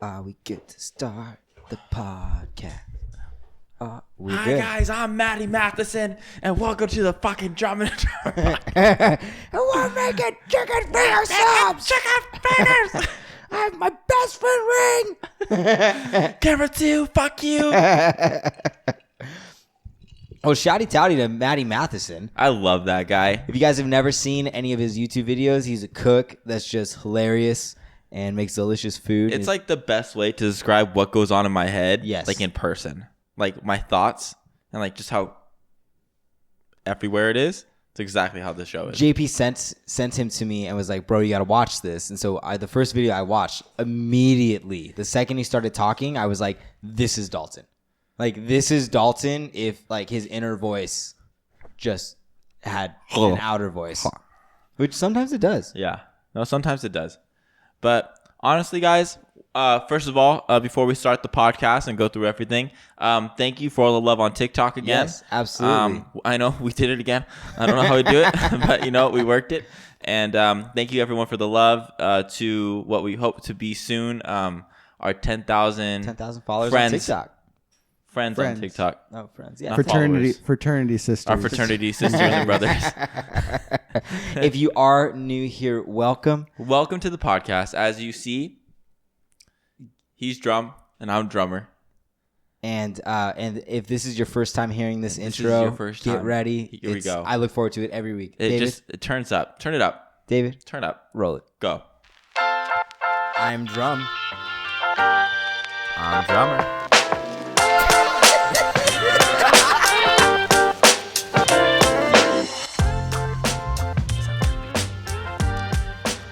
We get to start the podcast. Hi guys, I'm Maddie Matheson, and welcome to the fucking Drumm and And we're making chicken finger subs. Chicken fingers. I have my best friend ring. Camera 2, fuck you. Well, shouty touty to Maddie Matheson. I love that guy. If you guys have never seen any of his YouTube videos, he's a cook that's just hilarious and makes delicious food. It's like the best way to describe what goes on in my head. Yes. Like in person. Like my thoughts and like just how everywhere it is. It's exactly how the show is. JP sent him to me and was like, bro, you got to watch this. And so the first video I watched, immediately, the second he started talking, I was like, this is Dalton. Like, this is Dalton if like his inner voice just had an outer voice. Which sometimes it does. Yeah. No, sometimes it does. But honestly, guys, first of all, before we start the podcast and go through everything, thank you for all the love on TikTok again. Yes, absolutely. I know we did it again. I don't know how we do it, but we worked it. And thank you everyone for the love to what we hope to be soon. Our 10,000 followers friends, on TikTok. Friends on TikTok. Oh, friends. Yeah. Fraternity sisters. Our fraternity sisters and brothers. If you are new here, welcome. Welcome to the podcast. As you see, he's Drumm and I'm Drummer. And if this is your first time hearing this intro, is your first get time. ready. Here we go. I look forward to it every week. It turns up. Turn it up. David, Turn up. roll it. Go. I'm Drumm. I'm Drummer.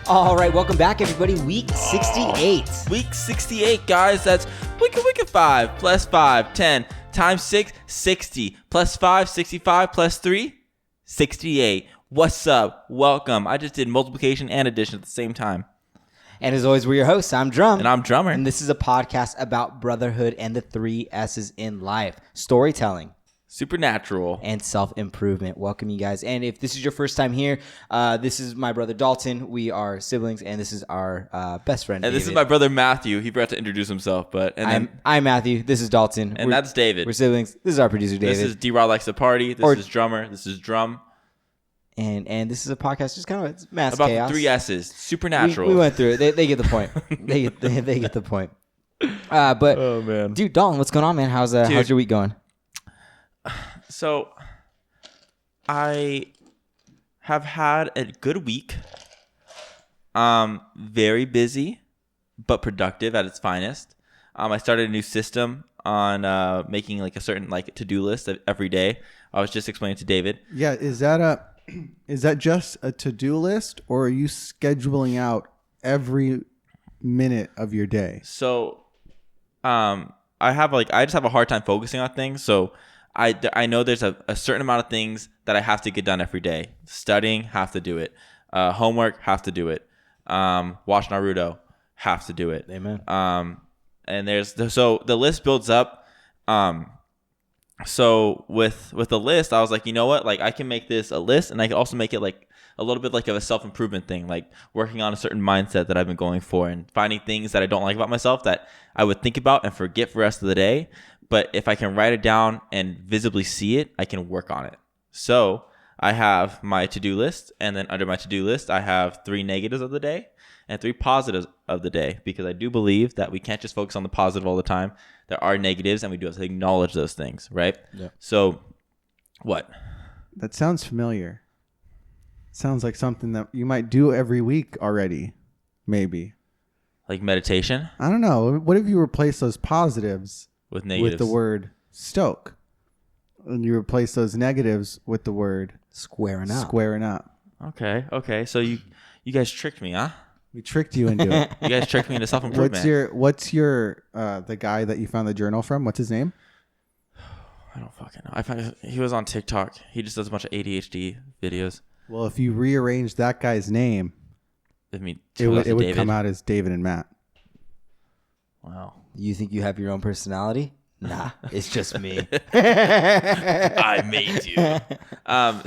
All right, welcome back, everybody. Week 68. Week 68, guys. That's week of 5 plus 5, 10 times 6, 60 plus 5, 65 plus 3, 68. What's up? Welcome. I just did multiplication and addition at the same time. And as always, we're your hosts. I'm Drumm. And I'm Drummer. And this is a podcast about brotherhood and the 3 S's in life: storytelling, Supernatural, and self-improvement. Welcome, you guys. And if this is your first time here, this is my brother Dalton. We are siblings, and this is our best friend, and David. this is my brother Matthew. He forgot to introduce himself, but I'm Matthew. This is Dalton. And that's David. We're siblings. This is our producer, David. This is D-Rod Likes to Party. This is Drummer. This is Drumm. And this is a podcast just kind of it's mass about chaos. The 3 S's. Supernatural. We went through it. They get the point. they get the point. But oh man, dude, Dalton, what's going on, man? How's your week going? So, I have had a good week. Very busy, but productive at its finest. I started a new system on making like a certain like to-do list every day. I was just explaining to David. Yeah, is that just a to-do list, or are you scheduling out every minute of your day? So, I just have a hard time focusing on things. So, I know there's a certain amount of things that I have to get done every day. Studying, have to do it. Homework, have to do it. Watch Naruto, have to do it. Amen. And so the list builds up. So with the list, I was like, you know what? Like I can make this a list, and I can also make it like a little bit like of a self-improvement thing, like working on a certain mindset that I've been going for and finding things that I don't like about myself that I would think about and forget for the rest of the day. But if I can write it down and visibly see it, I can work on it. So I have my to-do list, and then under my to-do list, I have 3 negatives of the day and 3 positives of the day, because I do believe that we can't just focus on the positive all the time. There are negatives, and we do have to acknowledge those things, right? Yeah. So what? That sounds familiar. Sounds like something that you might do every week already, maybe. Like meditation? I don't know. What if you replace those positives With negatives. with the word stoke? And you replace those negatives with the word Squaring up. squaring up. Okay. So you guys tricked me, huh? We tricked you into it. You guys tricked me into self-improvement. What's your the guy that you found the journal from? What's his name? I don't fucking know. He was on TikTok. He just does a bunch of ADHD videos. Well, if you rearrange that guy's name, I mean, it would come out as David and Matt. Wow. You think you have your own personality? Nah, it's just me. I made you.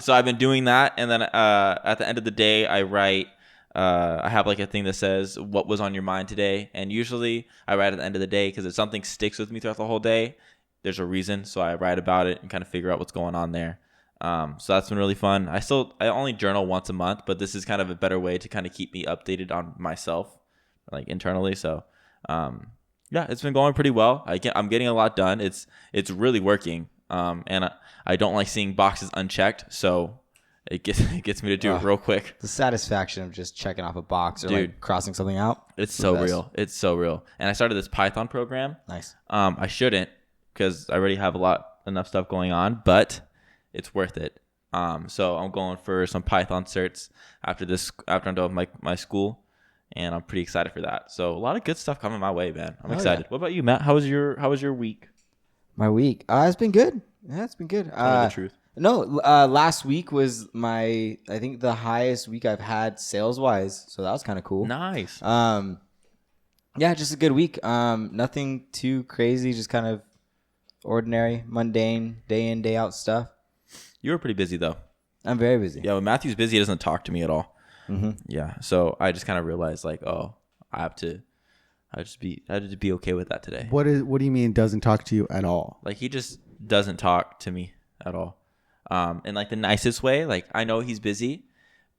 So I've been doing that, and then at the end of the day, I write I have like a thing that says what was on your mind today, and usually I write at the end of the day because if something sticks with me throughout the whole day, there's a reason, so I write about it and kind of figure out what's going on there. So that's been really fun. I only journal once a month, but this is kind of a better way to kind of keep me updated on myself, like internally. So, yeah, it's been going pretty well. I'm getting a lot done. It's really working. And I don't like seeing boxes unchecked, so it gets me to do it real quick. The satisfaction of just checking off a box or Dude, like crossing something out. It's so real. It's so real. And I started this Python program. Nice. I shouldn't because I already have enough stuff going on, but it's worth it. So I'm going for some Python certs after I'm done with my school, and I'm pretty excited for that. So a lot of good stuff coming my way, man. I'm excited. Yeah. What about you, Matt? How was your week? My week, it's been good. Yeah, it's been good. Tell me the truth. No, last week was I think the highest week I've had sales wise. So that was kind of cool. Nice. Yeah, just a good week. Nothing too crazy, just kind of ordinary, mundane, day in, day out stuff. You were pretty busy though. I'm very busy. Yeah, when Matthew's busy, he doesn't talk to me at all. Mm-hmm. Yeah, so I just kind of realized like, I just be okay with that today. What do you mean doesn't talk to you at all? Like he just doesn't talk to me at all. In like the nicest way. Like I know he's busy,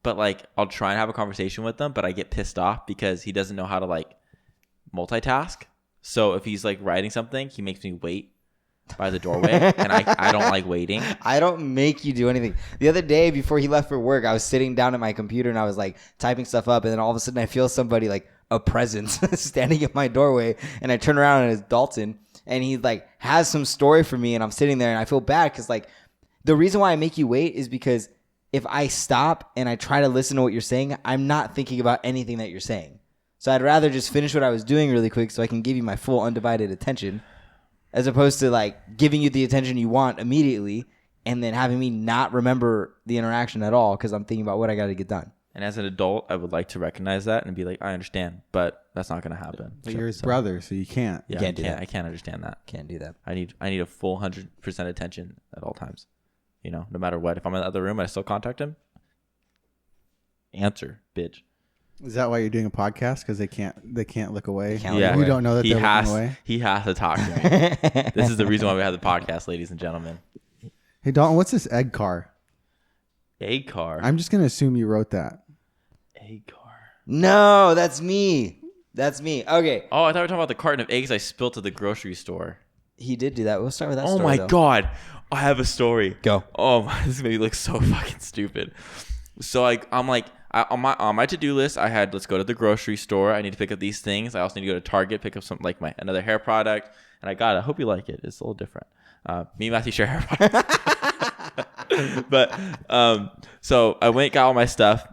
but like I'll try and have a conversation with him, but I get pissed off because he doesn't know how to like multitask. So if he's like writing something, he makes me wait by the doorway, and I don't like waiting. I don't make you do anything. The other day before he left for work, I was sitting down at my computer and I was like typing stuff up, and then all of a sudden I feel somebody like a presence standing at my doorway, and I turn around and it's Dalton, and he like has some story for me, and I'm sitting there and I feel bad because like the reason why I make you wait is because if I stop and I try to listen to what you're saying, I'm not thinking about anything that you're saying. So I'd rather just finish what I was doing really quick so I can give you my full undivided attention, as opposed to like giving you the attention you want immediately and then having me not remember the interaction at all because I'm thinking about what I got to get done. And as an adult, I would like to recognize that and be like, I understand, but that's not going to happen. But you're his brother, so you can't. Yeah, can't do that. I can't understand that. Can't do that. I need a full 100% attention at all times. You know, no matter what. If I'm in the other room and I still contact him, answer, bitch. Is that why you're doing a podcast? Because they can't look away. They can't look away. You don't know that they're looking away. He has to talk to me. This is the reason why we have the podcast, ladies and gentlemen. Hey Dalton, what's this egg car? Egg car. I'm just gonna assume you wrote that. Egg car. No, that's me. That's me. Okay. Oh, I thought we were talking about the carton of eggs I spilled at the grocery store. He did do that. We'll start with that Oh story, my though. God. I have a story. Go. Oh, this made me look so fucking stupid. So I'm like, on my to-do list, I had, let's go to the grocery store. I need to pick up these things. I also need to go to Target, pick up some like another hair product. And I hope you like it. It's a little different. Me and Matthew share hair products. But so I went, got all my stuff,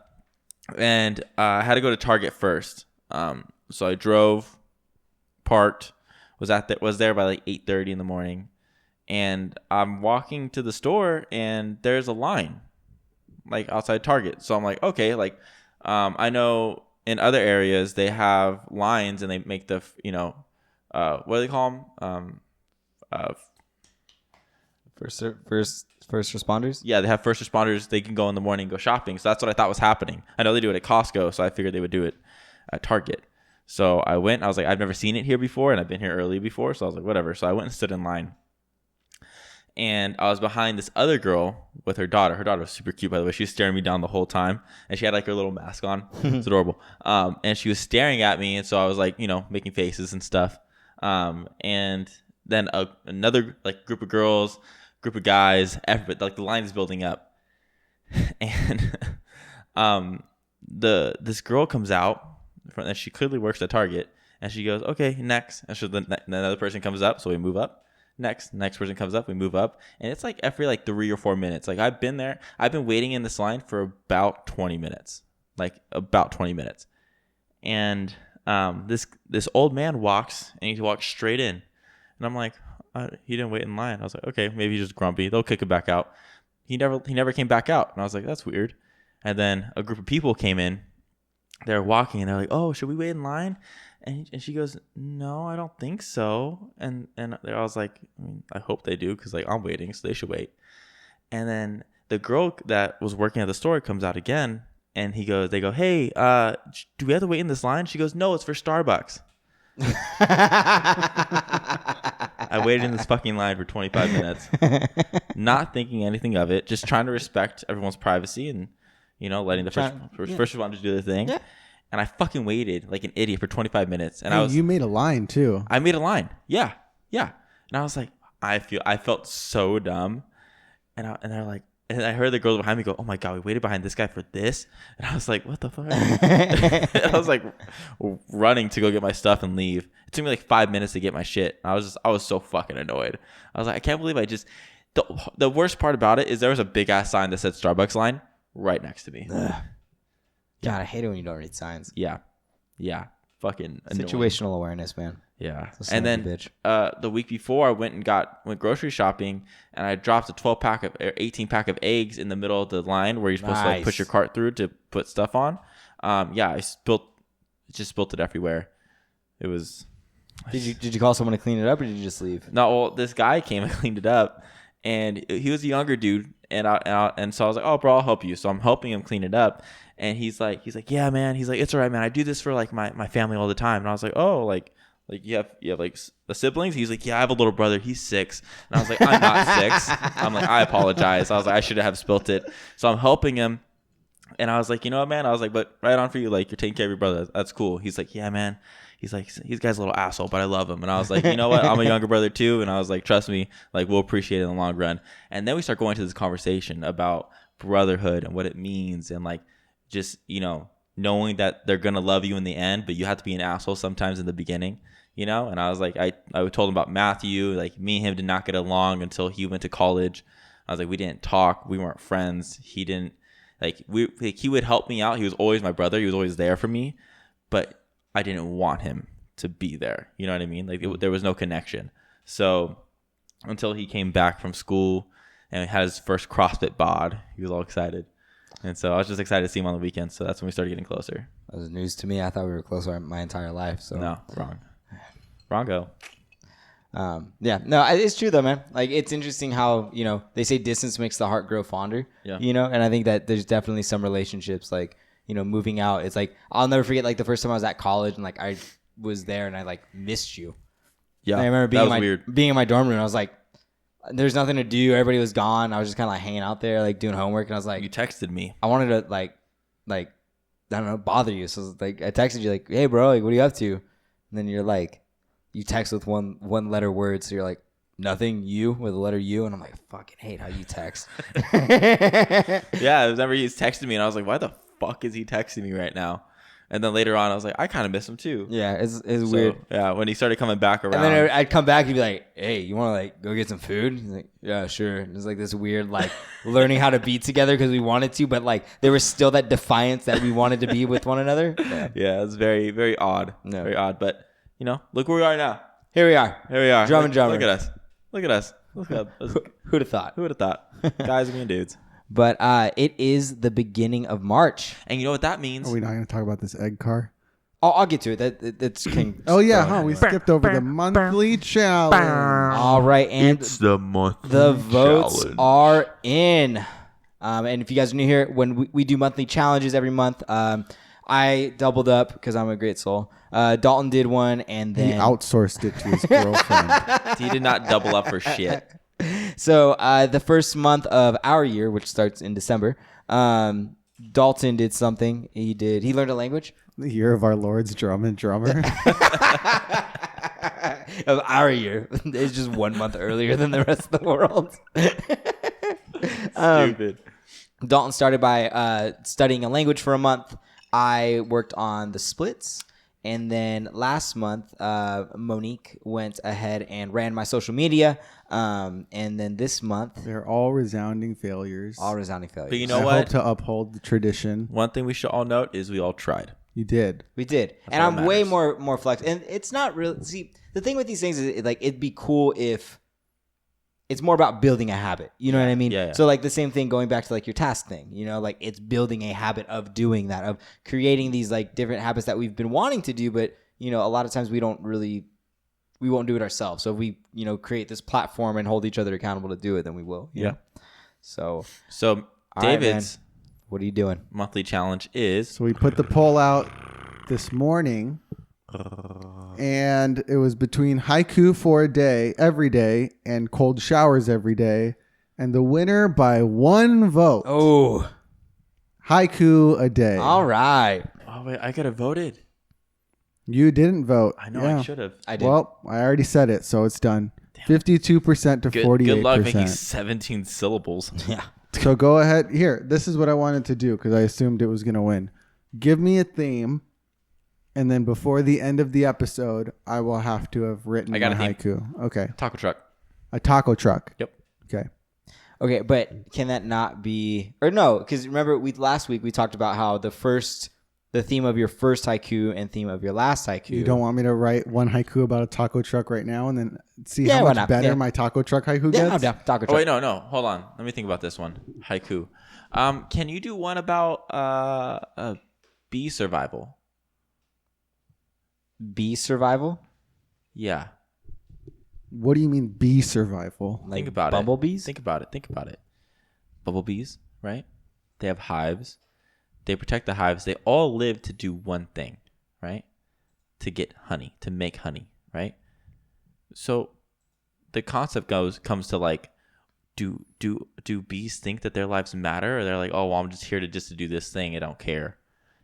and I had to go to Target first. So I drove, parked, was there by like 8:30 in the morning, and I'm walking to the store, and there's a line like outside Target. So I'm like, okay, like I know in other areas they have lines and they make the what do they call them? First responders? Yeah, they have first responders. They can go in the morning and go shopping. So that's what I thought was happening. I know they do it at Costco, so I figured they would do it at Target. So I went. I was like, I've never seen it here before, and I've been here early before. So I was like, whatever. So I went and stood in line. And I was behind this other girl with her daughter. Her daughter was super cute, by the way. She was staring me down the whole time. And she had like her little mask on. It's adorable. And she was staring at me. And so I was like, making faces and stuff. And then another like group of girls, group of guys, everybody, like the line is building up. And this girl comes out, and she clearly works at Target. And she goes, okay, next. And so then another person comes up, so we move up. Next person comes up, we move up, and it's like every like 3 or 4 minutes. Like I've been waiting in this line for about 20 minutes, and this old man walks, and he walks straight in, and I'm like, he didn't wait in line. I was like, okay, maybe he's just grumpy. They'll kick him back out. He never came back out, and I was like, that's weird. And then a group of people came in. They're walking, and they're like, oh, should we wait in line? And she goes, no, I don't think so. And I was like, I hope they do, because like I'm waiting, so they should wait. And then the girl that was working at the store comes out again, And they go, hey, do we have to wait in this line? She goes, no, it's for Starbucks. I waited in this fucking line for 25 minutes, not thinking anything of it, just trying to respect everyone's privacy and, letting the first responders do their thing. Yeah. And I fucking waited like an idiot for 25 minutes. And you made a line too. I made a line. Yeah. Yeah. And I was like, I felt so dumb. And they're like, and I heard the girls behind me go, oh my God, we waited behind this guy for this. And I was like, what the fuck? I was like running to go get my stuff and leave. It took me like 5 minutes to get my shit. I was so fucking annoyed. I was like, I can't believe the worst part about it is there was a big ass sign that said Starbucks line right next to me. God, I hate it when you don't read signs. Yeah. Yeah. Fucking annoying. Situational awareness, man. Yeah. And then the week before I went grocery shopping and I dropped a 18 pack of eggs in the middle of the line where you're supposed to like push your cart through to put stuff on. I spilled it everywhere. It was. Did you call someone to clean it up or did you just leave? No, well, this guy came and cleaned it up and he was a younger dude and so I was like, oh bro, I'll help you. So I'm helping him clean it up and he's like, yeah, man. He's like, it's all right, man. I do this for like my family all the time. And I was like, oh, like you have like the siblings? He's like, yeah, I have a little brother. He's 6. And I was like, I'm not 6. I'm like, I apologize. I was like, I should have spilt it. So I'm helping him. And I was like, you know what, man? I was like, but right on for you. Like, you're taking care of your brother. That's cool. He's like, yeah, man. He's like, this guy's a little asshole, but I love him. And I was like, you know what? I'm a younger brother too. And I was like, trust me, like we'll appreciate it in the long run. And then we start going to this conversation about brotherhood and what it means. And like, just, knowing that they're going to love you in the end, but you have to be an asshole sometimes in the beginning. And I was like, I told him about Matthew, like me and him did not get along until he went to college. I was like, we didn't talk. We weren't friends. He didn't he would help me out. He was always my brother. He was always there for me, but I didn't want him to be there. You know what I mean? Like there was no connection. So until he came back from school and had his first CrossFit bod, he was all excited. And so I was just excited to see him on the weekend. So that's when we started getting closer. That was news to me. I thought we were closer my entire life. So no, wrongo. It's true though, man. Like it's interesting how, they say distance makes the heart grow fonder, and I think that there's definitely some relationships like, moving out. It's like, I'll never forget like the first time I was at college and like I was there and I like missed you. Yeah. And I remember being in my dorm room and I was like, there's nothing to do. Everybody was gone. I was just kind of like hanging out there, like doing homework. And I was like, you texted me. I wanted to like, I don't know, bother you. So I was like, I texted you like, hey bro, like, what are you up to? And then you're like, you text with one letter word. So you're like, nothing, you with a letter U. And I'm like, I fucking hate how you text. Yeah. I remember he was texting me and I was like, why the fuck is he texting me right now? And then later on, I was like, I kind of miss him too. Yeah, it's weird. Yeah, when he started coming back around. And then I'd come back and he'd be like, hey, you want to like go get some food? He's like, yeah, sure. And it's like this weird like learning how to be together because we wanted to, but like there was still that defiance that we wanted to be with one another. Yeah, it's very, very odd. No. Very odd. But, look where we are now. Here we are. Drum and drummer. Look at us. Who'd have thought? Guys being dudes. But it is the beginning of March. And you know what that means? Are we not going to talk about this egg car? I'll get to it. That's King. Oh, yeah, We skipped over the monthly challenge. All right. And it's the monthly The votes challenge. Are in. And if you guys are new here, when we do monthly challenges every month, I doubled up because I'm a great soul. Dalton did one, and then he outsourced it to his girlfriend. He did not double up for shit. So the first month of our year, which starts in December, Dalton did something. He learned a language. The year of our Lord's drum and drummer. Of our year. It's just 1 month earlier than the rest of the world. Stupid. Dalton started by studying a language for a month. I worked on the splits. And then last month, Monique went ahead and ran my social media. And then this month, they're all resounding failures. But you know I what? hope to uphold the tradition. One thing we should all note is we all tried. You did. We did. And I'm way more flexible. And it's not really. See, the thing with these things is like it'd be cool if it's more about building a habit. You know what I mean? Yeah. So like the same thing going back to like your task thing, like it's building a habit of doing that, of creating these like different habits that we've been wanting to do, but a lot of times we won't do it ourselves. So if we, create this platform and hold each other accountable to do it, then we will. Yeah. So David's What are you doing? monthly challenge is So we put the poll out this morning, and it was between haiku for a day every day and cold showers every day. And the winner by one vote, Oh, haiku a day. all right. Oh wait, I could have voted. You didn't vote. I know Yeah. I should have. I did. Well, I already said it, so it's done. 52% to 48%. Good luck making 17 syllables. Yeah. So go ahead. Here, this is what I wanted to do because I assumed it was going to win. Give me a theme, and then before the end of the episode, I will have to have written I got my a theme. haiku. Okay. Taco truck. A taco truck. Yep. Okay. Okay, but can that not be? Or no, because remember, last week we talked about how the theme of your first haiku and theme of your last haiku. You don't want me to write one haiku about a taco truck right now and then see Yeah, how why much not? better Yeah. my taco truck haiku Yeah, gets? I'm down. Taco Oh truck. wait, no. Hold on. Let me think about this one. Haiku. Can you do one about bee survival? Bee survival. Yeah. What do you mean bee survival? Like Think about bumblebees? it. Think about it. Bumblebees, right? They have hives. They protect the hives. They all live to do one thing, right? To get honey, to make honey, right? So the concept comes to like, do bees think that their lives matter, or they're like, oh, well, I'm just here to do this thing. I don't care,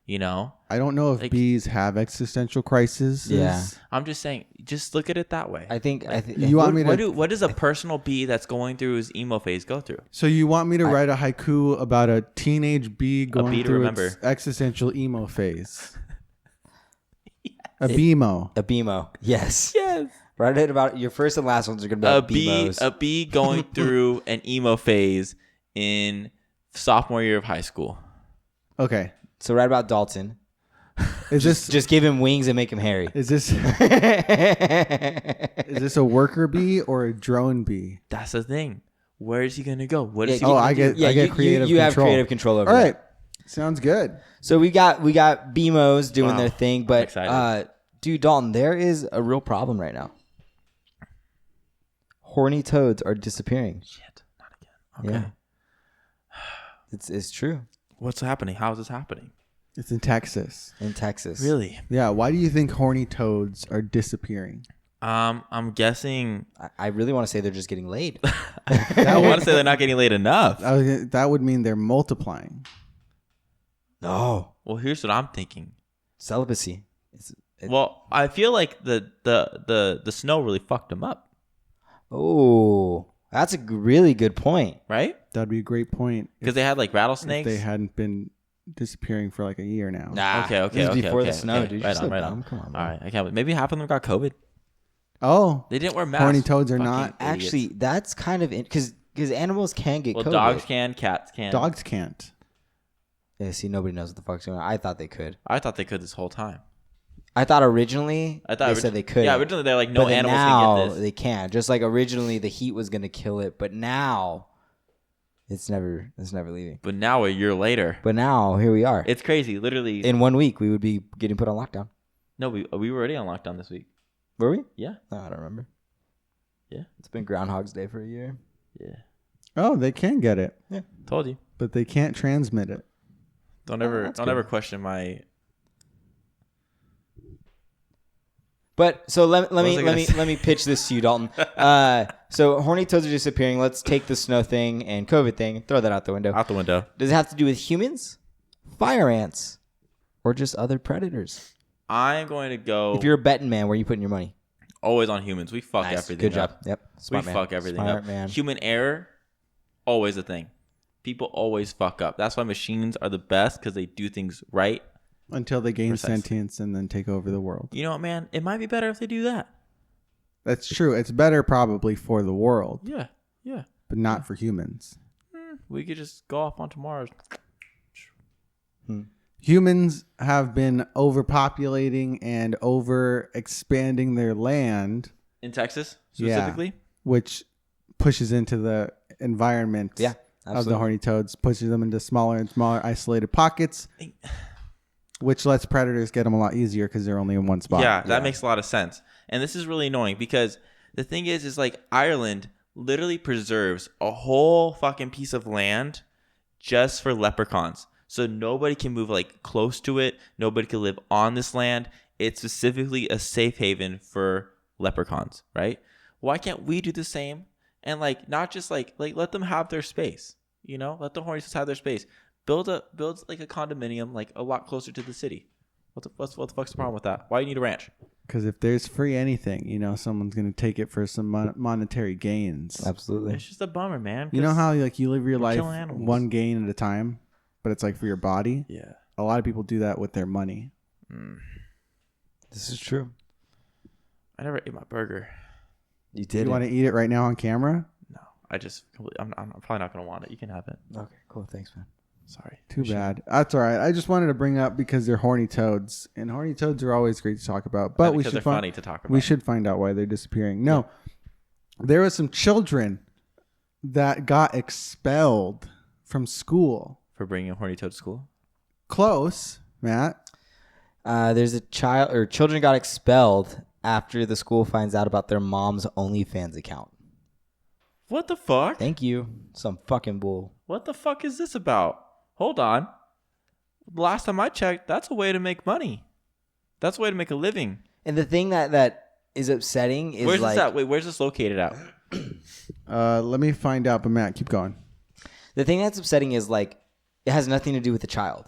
you know? I don't know if Like- bees have existential crises. Yeah. I'm just saying, just look at it that way. I think. You want me to? What does a personal bee that's going through his emo phase go through? So you want me to write a haiku about a teenage bee going bee to through remember. its existential emo phase? A BMO. A BMO. Yes. Yes. Write it about your first and last ones are gonna be BMOs. A bee going through an emo phase in sophomore year of high school. Okay. So write about Dalton. Is this Just give him wings and make him hairy. is this is this a worker bee or a drone bee? That's the thing. Where is he gonna go? What is he? Oh, gonna I do? get creative You have control. creative control over All that. right. Sounds good. So we got BMOs doing Wow. their thing, I'm but excited. dude, Dalton, there is a real problem right now. Horny toads are disappearing. Shit, not again. Okay. Yeah. It's true What's happening? How is this happening? It's in Texas. in Texas. Really? Yeah. Why do you think horny toads are disappearing? I'm guessing. I really want to say they're just getting laid. I want to say they're not getting laid enough. That would mean they're multiplying. No. Well, here's what I'm thinking. Celibacy. Well, I feel like the snow really fucked them up, Oh, that's a really good point. right? That'd be a great point. Because they had like If rattlesnakes. they hadn't been disappearing for like a year now. Nah. Okay. This is before the okay, snow, okay. dude. Right You're on, so right dumb. on. Come on, All man. right, I can't believe. Maybe half of them got COVID. Oh, They didn't wear masks. horny toads are Fucking not. idiots. Actually, that's kind of because animals can get Well, COVID. dogs can, cats can. Dogs can't. Yeah, see, nobody knows what the fuck's going on. I thought they could. I thought they could this whole time. I thought originally they said they could. Yeah, originally they're like, no but then animals now can get this. they can. Just like originally the heat was going to kill it, but now it's never leaving. But now a year later, But now here we are. it's crazy. Literally, In 1 week we would be getting put on lockdown. no, we were already on lockdown this week. Were we? Yeah, No, I don't remember. Yeah. It's been Groundhog's Day for a year. yeah. Oh, they can get it, Told you. but they can't transmit it. Don't that's good. ever question my. But so let was I gonna say? me pitch this to you, Dalton. So horny toads are disappearing. Let's take the snow thing and COVID thing and throw that out the window. Out the window. Does it have to do with humans, fire ants, or just other predators? I'm going to go. If you're a betting man, where are you putting your money? always on humans, we fuck Nice. everything. Good job. up. Yep. We Smart man. fuck everything Smart up. man. Human error, always a thing. People always fuck up. That's why machines are the best, because they do things right. Until they gain Precisely. sentience and then take over the world. You know what, man? It might be better if they do that. That's true. It's better probably for the world, Yeah. Yeah. but not for humans. We could just go off onto Mars. Humans have been overpopulating and over expanding their land, In Texas, Yeah. specifically? which pushes into the environment Yeah. of the Absolutely. horny toads, pushes them into smaller and smaller isolated pockets, which lets predators get them a lot easier because they're only in one spot. Yeah, that makes a lot of sense. And this is really annoying because the thing is like Ireland literally preserves a whole fucking piece of land just for leprechauns. So nobody can move like close to it. Nobody can live on this land. It's specifically a safe haven for leprechauns, right? Why can't we do the same? And like not just like let them have their space, you know? Let the horny toads have their space. Build like a condominium like a lot closer to the city. What the fuck's the problem with that? Why do you need a ranch? Because if there's free anything, you know, someone's going to take it for some monetary gains. Absolutely. It's just a bummer, man. You know how like you live your life killing animals. one gain at a time, but it's like for your body? Yeah. A lot of people do that with their money. This is true. I never ate my burger. You did. You want to eat it right now on camera? No, I'm probably not gonna want it. You can have it. Okay, cool. Thanks, man. Sorry. Too bad. That's all right. I just wanted to bring up because they're horny toads, and horny toads are always great to talk about. But we should they're funny to talk about. We should find out why they're disappearing. No, there were some children that got expelled from school. For bringing a horny toad to school. Close, Matt. There's a child or children got expelled after the school finds out about their mom's OnlyFans account. What the fuck? Thank you. Some fucking bull. What the fuck is this about? Hold on. Last time I checked, that's a way to make money. That's a way to make a living. And the thing that is upsetting is where's like, this at? Wait, where's this located at? Let me find out. But Matt, keep going. the thing that's upsetting is like it has nothing to do with the child.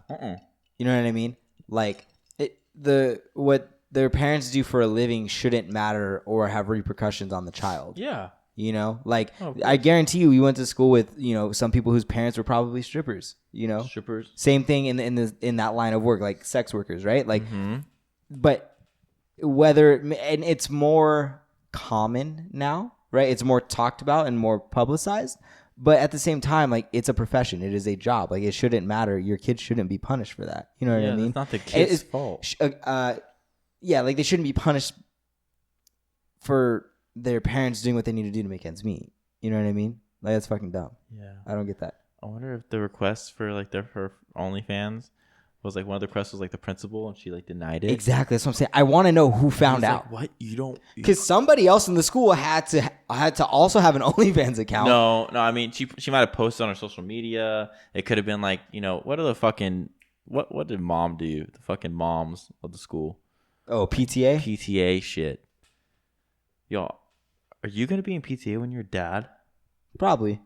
You know what I mean? Like what their parents do for a living shouldn't matter or have repercussions on the child. Yeah. You know, like I guarantee you went to school with, you know, some people whose parents were probably strippers, you know, same thing in that line of work, like sex workers, right? Like, but and it's more common now, right? It's more talked about and more publicized, but at the same time, like it's a profession. It is a job. Like it shouldn't matter. Your kids shouldn't be punished for that. You know what I mean? It's not the kid's fault. Yeah. Like they shouldn't be punished for their parents doing what they need to do to make ends meet. You know what I mean? Like that's fucking dumb. Yeah. I don't get that. I wonder if the request for like her OnlyFans was like one of the requests was like the principal and she like denied it. Exactly. That's what I'm saying. I want to know who found out. Like, what? You don't? Because somebody else in the school had to also have an OnlyFans account. No. I mean, she might have posted on her social media. It could have been like, you know, what are the fucking what did mom do? The fucking moms of the school. Oh, PTA? PTA shit. Y'all, are you gonna be in PTA when you're dad? Probably.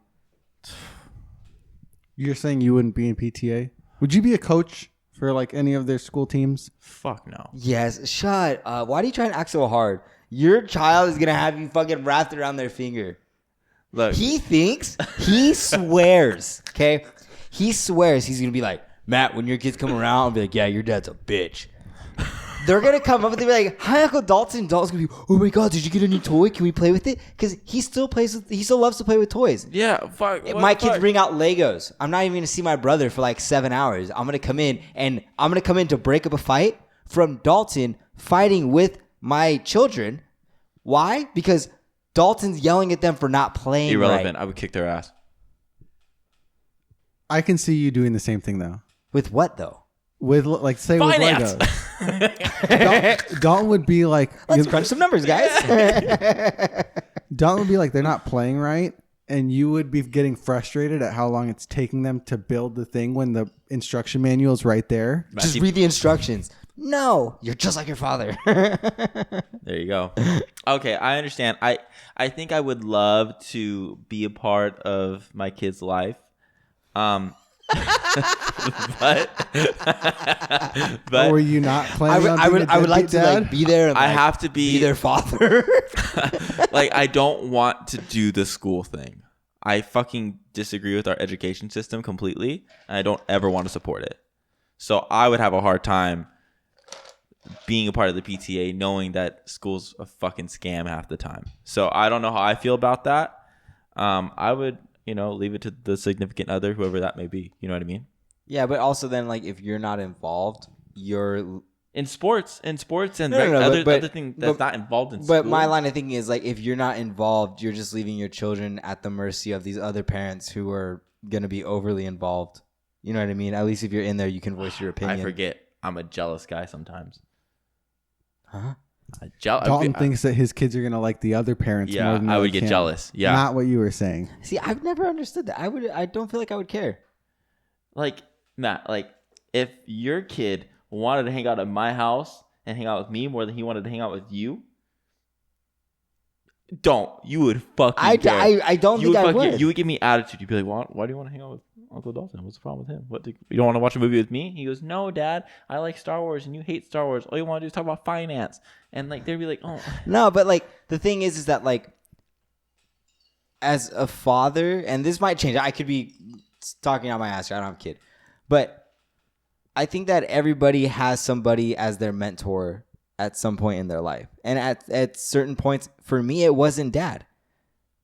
You're saying you wouldn't be in PTA? Would you be a coach for like any of their school teams? Fuck no. Yes. Shut up. Why do you try and act so hard? Your child is gonna have you fucking wrapped around their finger. Look, he swears, okay? He swears he's gonna be like, Matt, when your kids come around, I'll be like, yeah, your dad's a bitch. They're gonna come up and they'll be like, "Hi, Uncle Dalton." Dalton's gonna be, "Oh my god, did you get a new toy? Can we play with it?" Because he still loves to play with toys. yeah, fuck. My kids bring out Legos. I'm not even gonna see my brother for like 7 hours. I'm gonna come in to break up a fight from Dalton fighting with my children. Why? Because Dalton's yelling at them for not playing. Irrelevant. Right. I would kick their ass. I can see you doing the same thing though. With what though? With like say Finance. with Legos. Dalton would be like, Let's crunch some numbers, guys. Dalton would be like, they're not playing right, and you would be getting frustrated at how long it's taking them to build the thing when the instruction manual is right there. Just read the instructions. No, you're just like your father. There you go. Okay, I understand. I think I would love to be a part of my kid's life. but were you not planning on being I would like to like be there and I like, have to be their father. Like I don't want to do the school thing. I fucking disagree with our education system completely, and I don't ever want to support it. So I would have a hard time being a part of the PTA knowing that school's a fucking scam half the time. So I don't know how I feel about that. I would, leave it to the significant other, whoever that may be. You know what I mean? Yeah, but also then like if you're not involved, you're in sports and No, other thing that's not involved in school. But my line of thinking is like if you're not involved, you're just leaving your children at the mercy of these other parents who are gonna be overly involved. You know what I mean? At least if you're in there, you can voice your opinion. I forget. I'm a jealous guy sometimes. Huh? Dalton thinks that his kids are gonna like the other parents. Yeah, more than I would like get him. jealous. Yeah, not what you were saying. See, I've never understood that. I don't feel like I would care. Like Matt, like, if your kid wanted to hang out at my house and hang out with me more than he wanted to hang out with you, you would fucking I don't think I would. You would give me attitude. You'd be like, why do you want to hang out with Uncle Dalton? What's the problem with him? You don't want to watch a movie with me? He goes, no, Dad, I like Star Wars and you hate Star Wars. All you want to do is talk about finance. And like they'd be like, oh. No, but like the thing is that like as a father, and this might change. I could be talking out my ass here. I don't have a kid. But I think that everybody has somebody as their mentor at some point in their life. And at certain points, for me, it wasn't Dad.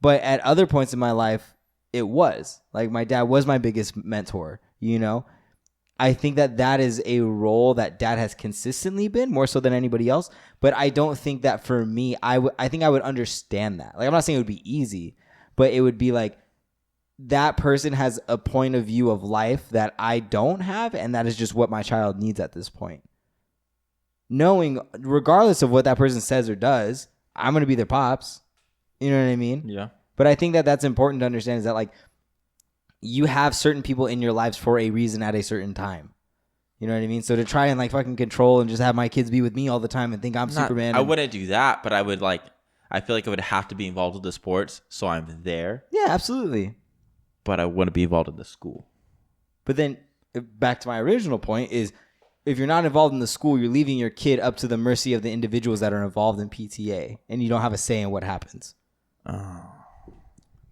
But at other points in my life, it was. Like, my dad was my biggest mentor, you know? I think that is a role that Dad has consistently been, more so than anybody else. But I don't think that for me, I think I would understand that. Like, I'm not saying it would be easy, but it would be like, that person has a point of view of life that I don't have, and that is just what my child needs at this point. Knowing, regardless of what that person says or does, I'm going to be their pops. You know what I mean? Yeah. But I think that that's important to understand, is that like you have certain people in your lives for a reason at a certain time. You know what I mean? So to try and like fucking control and just have my kids be with me all the time and think I'm Superman. I wouldn't do that, but I would like, I feel like I would have to be involved with the sports, so I'm there. Yeah, absolutely. But I wouldn't be involved in the school. But then back to my original point is, if you're not involved in the school, you're leaving your kid up to the mercy of the individuals that are involved in PTA, and you don't have a say in what happens. Oh.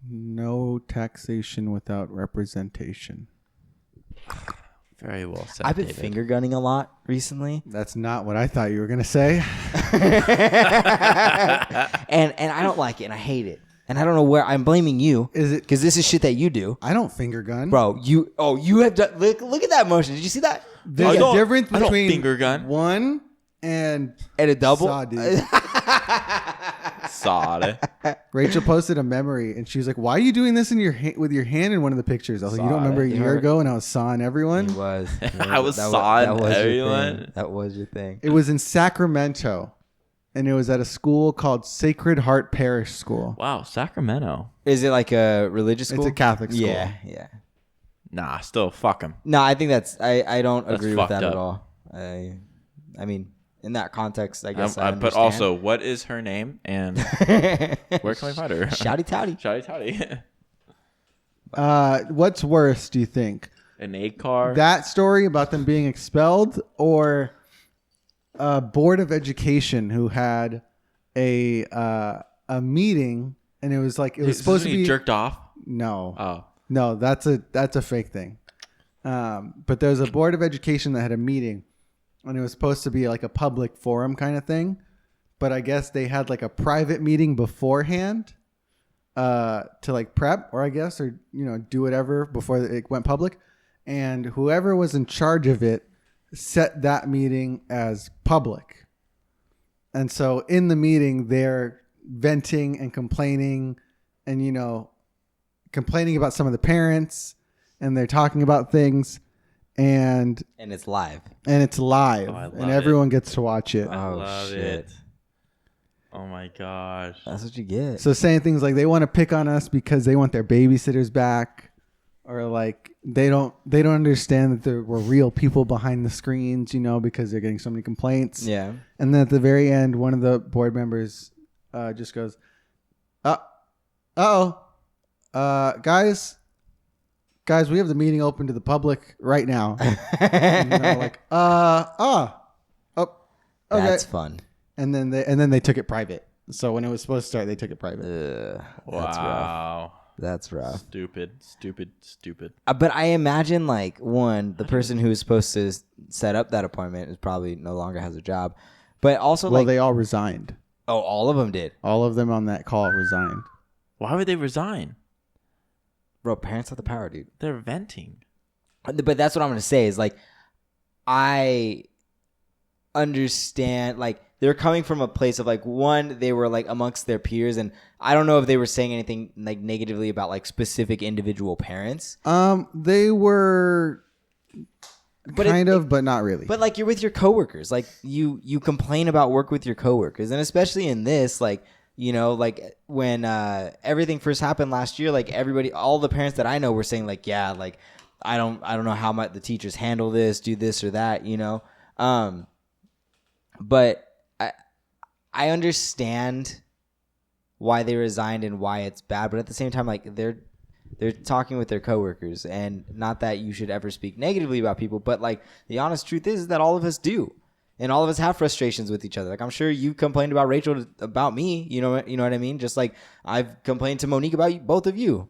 No taxation without representation. Very well said. I've been David. finger gunning a lot recently. That's not what I thought you were going to say. and I don't like it, and I hate it. And I don't know where I'm blaming you. Is it because this is shit that you do? I don't finger gun. Bro, you have done, look at that motion. Did you see that? There's a difference between finger gun. one and a double. Saw, dude. Sod. Rachel posted a memory, and she was like, "Why are you doing this in your with your hand in one of the pictures?" I was like, "You don't remember a year ago when I was sawing everyone?" It was. I was sawing everyone. That was your thing. It was in Sacramento, and it was at a school called Sacred Heart Parish School. Wow, Sacramento. Is it like a religious school? It's a Catholic school. Yeah. Nah, still fuck him. No, I think I don't That's agree with that fucked at up. all. I mean, in that context, I guess. But also, what is her name and where can we find her? Shouty touty. Shouty touty. What's worse, do you think? An egg car. That story about them being expelled, or a board of education who had a meeting, and it was like it was supposed to be jerked off. No, no, that's a fake thing. But there was a board of education that had a meeting, and it was supposed to be like a public forum kind of thing. But I guess they had like a private meeting beforehand to like prep, or I guess, or do whatever before it went public. And whoever was in charge of it set that meeting as public. And so in the meeting, they're venting and complaining and, complaining about some of the parents, and they're talking about things, and it's live. And it's live, and everyone gets to watch it. I love it. Oh my gosh. That's what you get. So saying things like they want to pick on us because they want their babysitters back, or like they don't understand that there were real people behind the screens, because they're getting so many complaints. Yeah. And then at the very end, one of the board members just goes, guys, we have the meeting open to the public right now. And they're like, okay. That's fun. And then they took it private. So when it was supposed to start, they took it private. Wow. That's rough. Stupid. But I imagine, like, the person who was supposed to set up that appointment is probably no longer has a job. But also, they all resigned. Oh, all of them did. All of them on that call resigned. Why would they resign? Bro, parents have the power, dude. They're venting. But that's what I'm going to say is, like, I understand, like, they're coming from a place of, like, one, they were, like, amongst their peers, and I don't know if they were saying anything, like, negatively about, like, specific individual parents. They were but not really. But, like, you're with your coworkers. Like, you complain about work with your coworkers, and especially in this, like, like, when everything first happened last year, like, all the parents that I know were saying, like, yeah, like, I don't know how the teachers handle this, do this or that, you know. But I understand why they resigned and why it's bad, but at the same time, like they're talking with their coworkers, and not that you should ever speak negatively about people, but like the honest truth is that all of us do. And all of us have frustrations with each other. Like I'm sure you complained about Rachel about me, you know what I mean? Just like I've complained to Monique about both of you.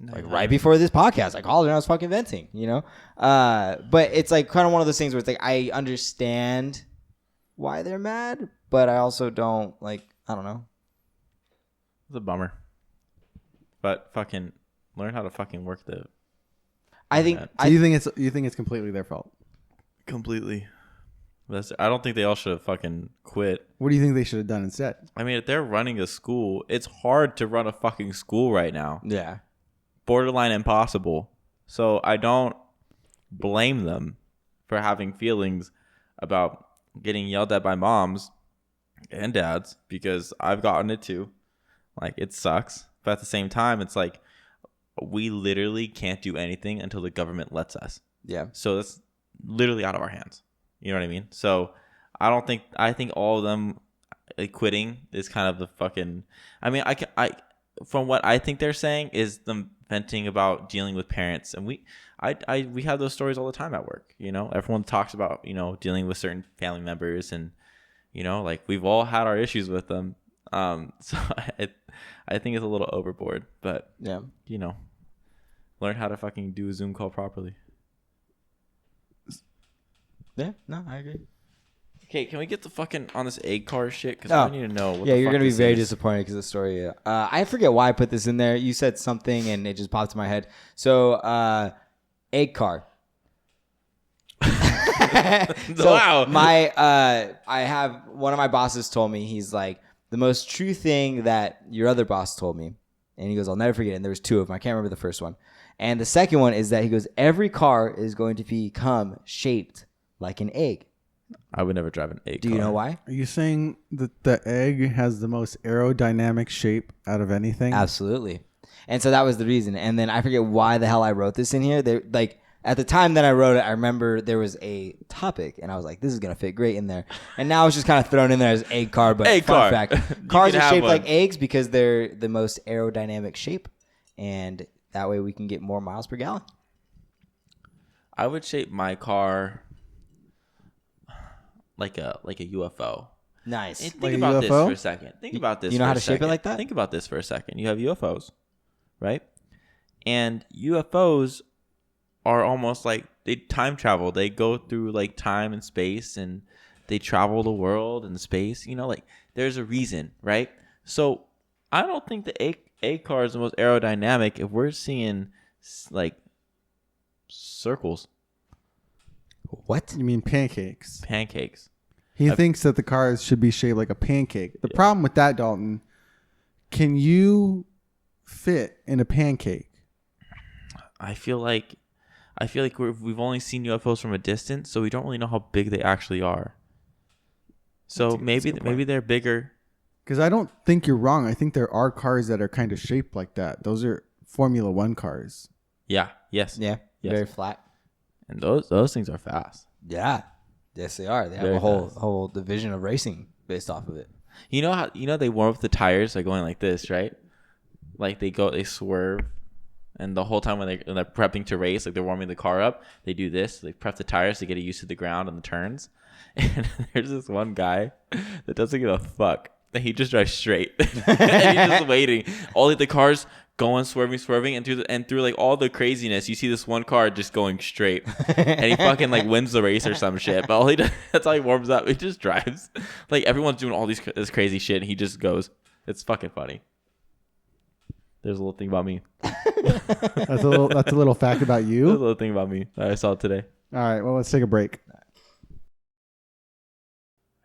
Like right before this podcast, I called her and I was fucking venting, you know? But it's like kind of one of those things where it's like I understand why they're mad, but I also don't, like, I don't know. It's a bummer. But fucking learn how to fucking work the I think so you think it's completely their fault? completely. I don't think they all should have fucking quit. What do you think they should have done instead? I mean, if they're running a school, it's hard to run a fucking school right now. Yeah. Borderline impossible. So I don't blame them for having feelings about getting yelled at by moms and dads, because I've gotten it too. Like, it sucks. But at the same time, it's like we literally can't do anything until the government lets us. Yeah. So that's literally out of our hands. You know what I mean? So I think all of them quitting is kind of the fucking, I mean, I from what I think they're saying is them venting about dealing with parents. And we have those stories all the time at work. You know, everyone talks about, you know, dealing with certain family members, and, you know, like we've all had our issues with them. So I think it's a little overboard, but yeah, you know, learn how to fucking do a Zoom call properly. Yeah, no, I agree. Okay, can we get the fucking on this egg car shit? Because I need to know. What yeah, the you're fuck gonna be this very is. disappointed because of the story. I forget why I put this in there. You said something and it just popped in my head. So, egg car. So Wow. I have one of my bosses told me, he's like, the most true thing that your other boss told me, and he goes, I'll never forget it. And there was two of them. I can't remember the first one. And the second one is that he goes, every car is going to become shaped like an egg. I would never drive an egg Do car. you know why? Are you saying that the egg has the most aerodynamic shape out of anything? Absolutely. And so that was the reason. And then I forget why the hell I wrote this in here. Like at the time that I wrote it, I remember there was a topic, and I was like, this is going to fit great in there. And now it's just kind of thrown in there as egg car. But Egg fun car. fact, cars can are have shaped one. like eggs because they're the most aerodynamic shape. And that way we can get more miles per gallon. I would shape my car like a UFO. Nice. And think Like a about this UFO? for a second. Think about this. You know for how a to shape it second. like that? Think about this for a second. You have UFOs, right? And UFOs are almost like they time travel. They go through like time and space, and they travel the world and space. You know, like there's a reason, right? So I don't think the A car is the most aerodynamic if we're seeing like circles, What? You mean pancakes? pancakes. He thinks that the cars should be shaped like a pancake. The problem with that, Dalton, can you fit in a pancake? I feel like we've only seen UFOs from a distance, so we don't really know how big they actually are. So maybe they're bigger. Because I don't think you're wrong. I think there are cars that are kind of shaped like that. Those are Formula One cars. Yeah. Yes. Yeah. Yes. Very flat. And those things are fast. Yeah. Yes, they are. They have Very a whole fast. whole division of racing based off of it. You know how they warm up the tires by going like this, right? Like they swerve, and the whole time when they're prepping to race, like they're warming the car up, they do this. They prep the tires to get it used to the ground and the turns. And there's this one guy that doesn't give a fuck. He just drives straight, and he's just waiting. All the cars going, swerving, and through like all the craziness, you see this one car just going straight, and he fucking like wins the race or some shit. But all he does, that's how he warms up. He just drives. Like everyone's doing all this crazy shit, and he just goes. It's fucking funny. There's a little thing about me. That's a little fact about There's a you. little thing about me that I saw today. All right, well, let's take a break.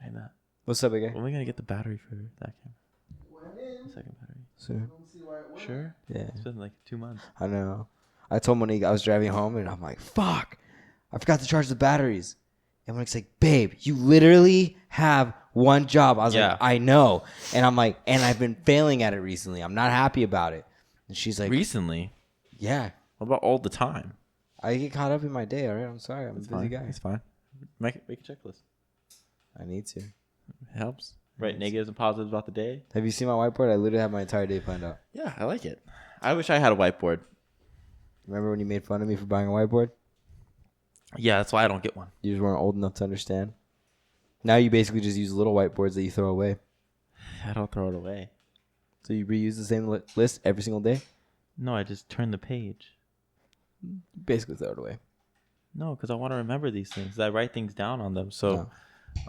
Hey, Matt, What's up, big guy? when are we gonna get the battery for that camera? The second battery. Soon. Sure. Yeah. It's been like 2 months. I know. I told Monique I was driving home, and I'm like, fuck, I forgot to charge the batteries. And Monique's like, babe, you literally have one job. I was Yeah. like, I know. And I'm like, and I've been failing at it recently. I'm not happy about it. And she's like, Recently. yeah. What about all the time? I get caught up in my day. All right, I'm sorry. I'm a It's busy fine. guy. It's fine. Make a checklist. I need to. It helps. Write negatives and positives about the day. Have you seen my whiteboard? I literally have my entire day planned out. Yeah, I like it. I wish I had a whiteboard. Remember when you made fun of me for buying a whiteboard? Yeah, that's why I don't get one. You just weren't old enough to understand. Now you basically just use little whiteboards that you throw away. I don't throw it away. So you reuse the same list every single day? No, I just turn the page. Basically throw it away. No, because I want to remember these things. I write things down on them. So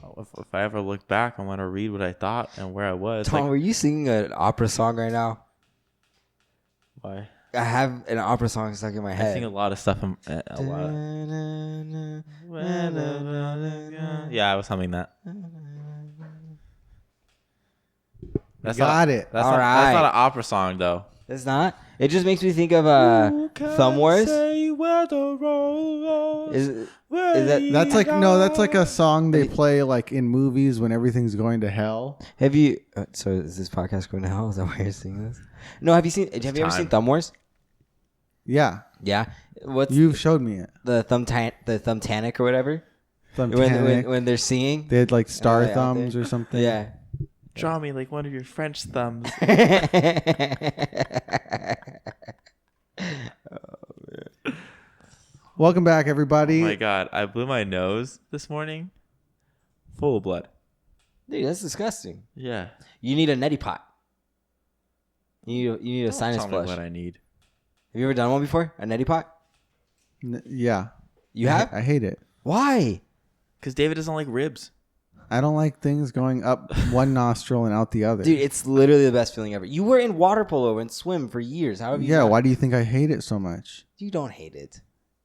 No. if I ever look back, I want to read what I thought and where I was. Tom, were you singing an opera song right now? Why? I have an opera song stuck in my head. I sing a lot of stuff. Yeah, I was humming that. That's Got not, it. That's All not, right. That's not an opera song, though. It's not? It just makes me think of Thumb Wars. Is that... That's like that's like a song they play like in movies when everything's going to hell. Have you... so is this podcast going to hell? Is that why you're singing this? No, have you ever seen Thumb Wars? Yeah, Yeah. What's you've showed me it. the Thumbtanic or whatever? Thumbtanic. When they're singing? They had like star out there. thumbs or something. Yeah. Draw me like one of your French thumbs. Welcome back, Oh everybody. my god, I blew my nose this morning. Full of blood. Dude, that's disgusting. Yeah. You need a neti pot. You need a Don't sinus tell me flush. what I need. Have you ever done one before? A neti pot? Yeah, You have? I hate it. Why? Because David doesn't like ribs. I don't like things going up one nostril and out the other. Dude, it's literally the best feeling ever. You were in water polo and swim for years. How have you? Yeah, not? why do you think I hate it so much? You don't hate it.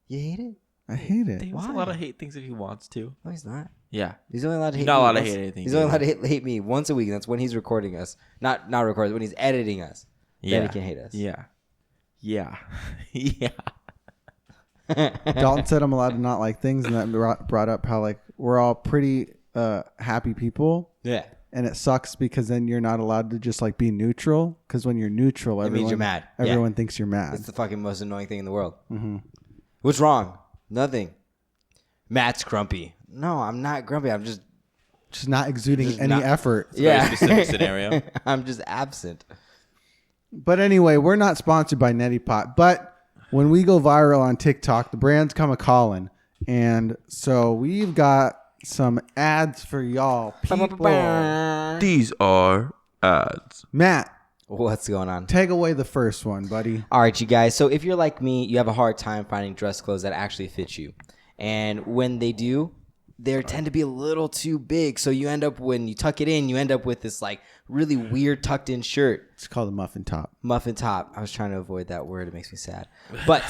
You hate it? I hate it. David's Why? allowed to hate things if he wants to. No, he's not. Yeah. He's only allowed to hate You're not me allowed to once- hate anything, He's only allowed David. to hate me once a week, and that's when he's recording us. Not recording, when he's editing us. Yeah. Then he can hate us. Yeah. Yeah. Yeah. Dalton said I'm allowed to not like things, and that brought up how like we're all pretty happy people, Yeah. and it sucks because then you're not allowed to just like be neutral. Because when you're neutral, It means you're mad. Yeah. Everyone thinks you're mad. It's the fucking most annoying thing in the world. Mm-hmm. What's wrong? Nothing. Matt's grumpy. No, I'm not grumpy. I'm just not exuding Just any not- effort. yeah. Very specific scenario. I'm just absent. But anyway, we're not sponsored by Neti Pot. But when we go viral on TikTok, the brands come a calling, and so we've got some ads for y'all people. These are ads. Matt, What's going on? take away the first one, buddy. All right, you guys. So if you're like me, you have a hard time finding dress clothes that actually fit you. And when they do, they tend to be a little too big. So you end up, when you tuck it in, you end up with this like really weird tucked in shirt. It's called a muffin top. Muffin top. I was trying to avoid that word. It makes me sad. But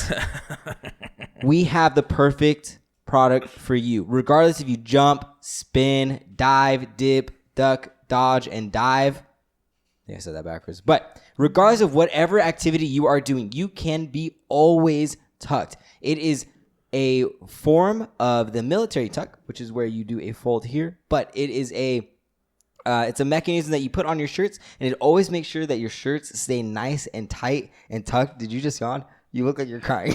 we have the perfect product for you. Regardless if you jump, spin, dive, dip, duck, dodge, and dive. I think I said that backwards. But regardless of whatever activity you are doing, you can be always tucked. It is a form of the military tuck, which is where you do a fold here. But it is it's a mechanism that you put on your shirts, and it always makes sure that your shirts stay nice and tight and tucked. Did you just yawn? You look like you're crying.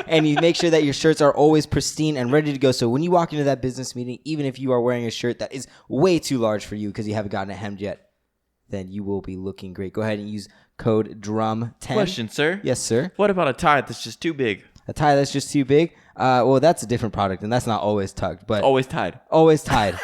And you make sure that your shirts are always pristine and ready to go. So when you walk into that business meeting, even if you are wearing a shirt that is way too large for you because you haven't gotten it hemmed yet, then you will be looking great. Go ahead and use code DRUM10. Question, sir. Yes, sir. What about a tie that's just too big? A tie that's just too big? Well, that's a different product, and that's not always tucked, but Always tied. always tied.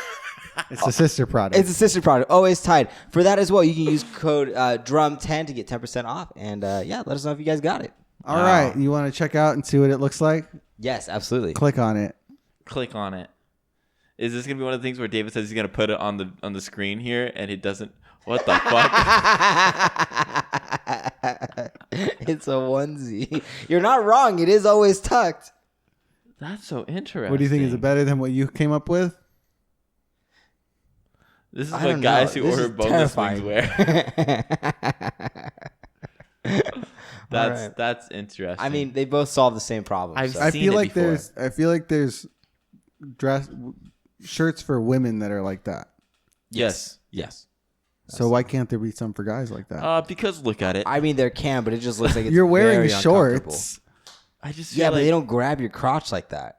It's a sister product. It's a sister product, always tied. For that as well, you can use code DRUM10 to get 10% off. And yeah, let us know if you guys got it. All right. You want to check out and see what it looks like? Yes, absolutely. Click on it. Click on it. Is this gonna be one of the things where David says he's gonna put it on the screen here and he doesn't? What the fuck? It's a onesie. You're not wrong. It is always tucked. That's so interesting. What do you think? Is it better than what you came up with? This is I what don't guys know. who This order is boneless wings terrifying. wear. That's Alright. that's interesting. I mean, they both solve the same problem. I've so. I seen feel it like before. there's shirts for women that are like that. yes. So why can't there be some for guys like that? Because look at it. I mean, there can, but it just looks like it's You're wearing very uncomfortable. shorts. I just Yeah, feel but like they don't grab your crotch like that.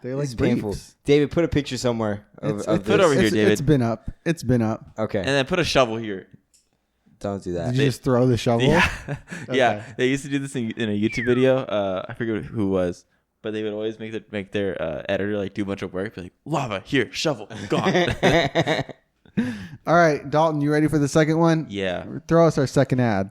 They're like It's painful. briefs. David, put a picture somewhere of put this. over here, David. It's been up. It's been up. Okay, and then put a shovel here. don't do that. Did you just throw the shovel? Yeah, Okay. yeah. They used to do this in a YouTube video. I forget who was, but they would always make their editor like do a bunch of work. Be like, lava here, shovel gone. All right, Dalton, you ready for the second one? Yeah. Throw us our second ad.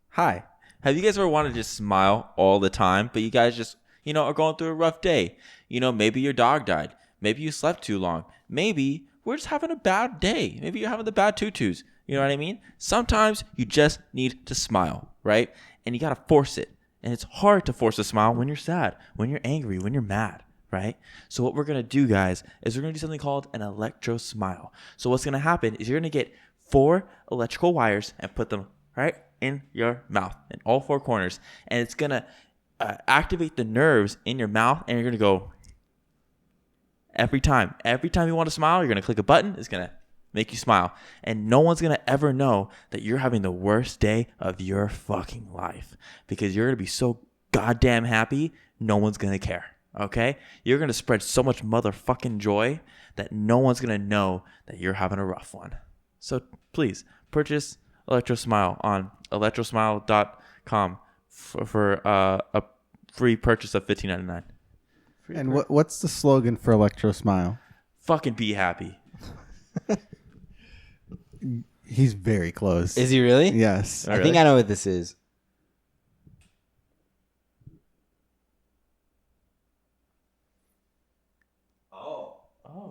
Hi. Have you guys ever wanted to just smile all the time, but you guys just, are going through a rough day? Maybe your dog died. Maybe you slept too long. Maybe we're just having a bad day. Maybe you're having the bad tutus. You know what I mean? Sometimes you just need to smile, right? And you got to force it. And it's hard to force a smile when you're sad, when you're angry, when you're mad, right? So what we're going to do, guys, is we're going to do something called an electro smile. So what's going to happen is you're going to get 4 electrical wires and put them right in your mouth in all 4 corners, and it's gonna activate the nerves in your mouth, and you're gonna go every time you want to smile. You're gonna click a button. It's gonna make you smile, and no one's gonna ever know that you're having the worst day of your fucking life, because you're gonna be so goddamn happy. No one's gonna care. Okay, you're gonna spread so much motherfucking joy that no one's gonna know that you're having a rough one. So please purchase Electro Smile on electrosmile.com for a free purchase of $15.99. And what's the slogan for Electro Smile? Fucking be happy. He's very close. Is he really? Yes. I think I know what this is.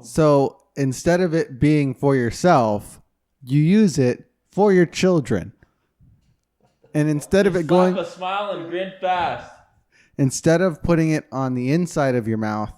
So instead of it being for yourself, you use it for your children. And instead of it going, a smile and grin fast. instead of putting it on the inside of your mouth,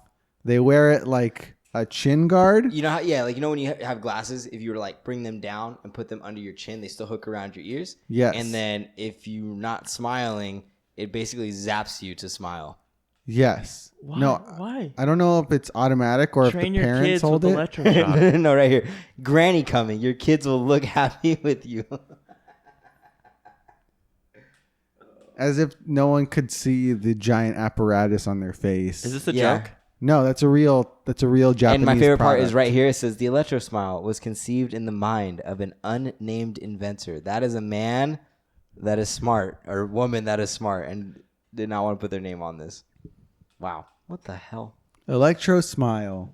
they wear it like a chin guard. You know how? Yeah, like when you have glasses, if you were to like bring them down and put them under your chin, they still hook around your ears. Yes. And then if you're not smiling, it basically zaps you to smile. Yes. Why? No, Why? I don't know if it's automatic or Train if the your parents kids hold with it. electroshock. No, right here, Granny coming. Your kids will look happy with you. As if no one could see the giant apparatus on their face. Is this a Yeah. joke? No, that's a real Japanese And my favorite part is product. right here. It says the Electro Smile was conceived in the mind of an unnamed inventor. That is a man that is smart, or woman that is smart, and did not want to put their name on this. Wow, what the hell? Electro Smile.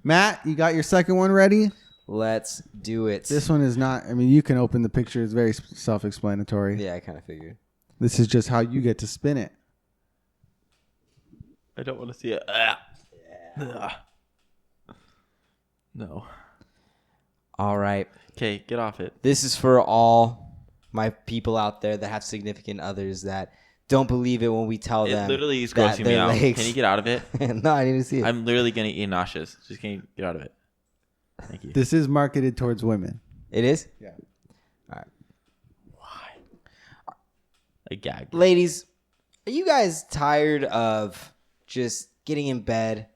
Matt, you got your second one ready? Let's do it. This one is not. I mean, you can open the picture. It's very self-explanatory. Yeah, I kind of figured. This is just how you get to spin it. I don't want to see it. No. All right. Okay, get off it. This is for all my people out there that have significant others that don't believe it when we tell It them. literally is that grossing me their out. legs- Can you get out of it? No, I need to see it. I'm literally going to eat nauseous. Just can you get out of it? Thank you. This is marketed towards women. It is? Yeah. I gagged. Ladies, are you guys tired of just getting in bed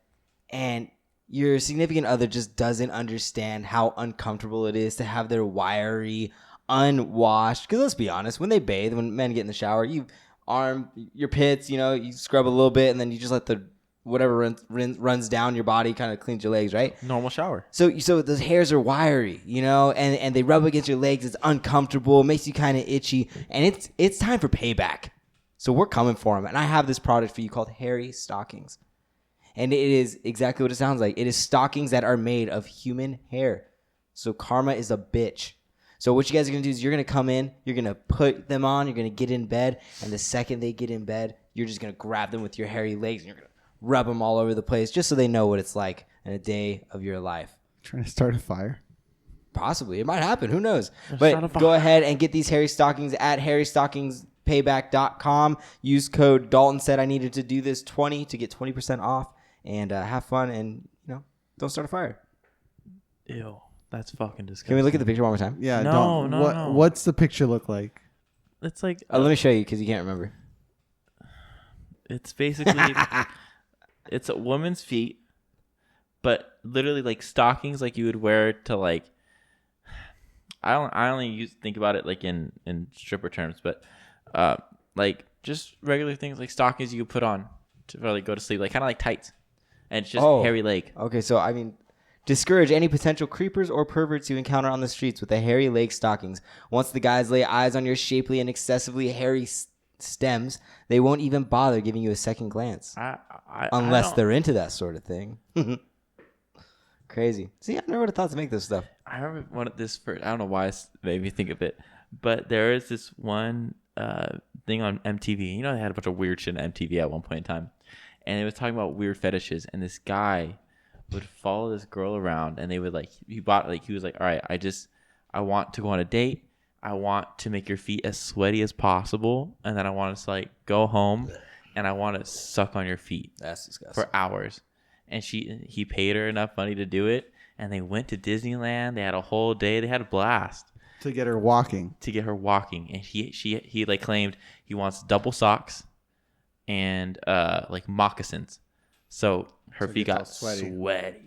and your significant other just doesn't understand how uncomfortable it is to have their wiry, unwashed? Because let's be honest, when they bathe, when men get in the shower, you arm your pits, you scrub a little bit, and then you just let the whatever runs down your body kind of cleans your legs, right? Normal shower. So those hairs are wiry, and they rub against your legs. It's uncomfortable, makes you kind of itchy, and it's time for payback. So we're coming for them, and I have this product for you called Hairy Stockings, and it is exactly what it sounds like. It is stockings that are made of human hair. So karma is a bitch. So what you guys are gonna do is you're gonna come in, you're gonna put them on, you're gonna get in bed, and the second they get in bed, you're just gonna grab them with your hairy legs, and you're gonna rub them all over the place just so they know what it's like in a day of your life. Trying to start a fire. Possibly. It might happen. Who knows? Start But a fire. go ahead and get these Hairy Stockings at HairyStockingsPayback.com. Use code Dalton said I needed to do this 20 to get 20% off, and have fun, and don't start a fire. Ew. That's fucking disgusting. Can we look at the picture one more time? Yeah. No, don't. no. What's the picture look like? It's like Let me show you because you can't remember. it's basically it's a woman's feet, but literally like stockings like you would wear to like I only think about it like in stripper terms, but like just regular things like stockings you put on to really go to sleep, like kind of like tights, and it's just hairy leg. Okay, so I mean, discourage any potential creepers or perverts you encounter on the streets with the hairy leg stockings. Once the guys lay eyes on your shapely and excessively hairy stems, they won't even bother giving you a second glance, unless they're into that sort of thing. Crazy. See, I never would have thought to make this stuff. I remember one of this first. I don't know why it made me think of it, but there is this one thing on MTV. You know, they had a bunch of weird shit on MTV at one point in time, and it was talking about weird fetishes. And this guy would follow this girl around, and they would he was like, all right, I want to go on a date. I want to make your feet as sweaty as possible, and then I want to go home, and I want to suck on your feet. That's disgusting. For hours. And he paid her enough money to do it, and they went to Disneyland. They had a whole day. They had a blast to get her walking. And he claimed he wants double socks and moccasins, so her feet got sweaty.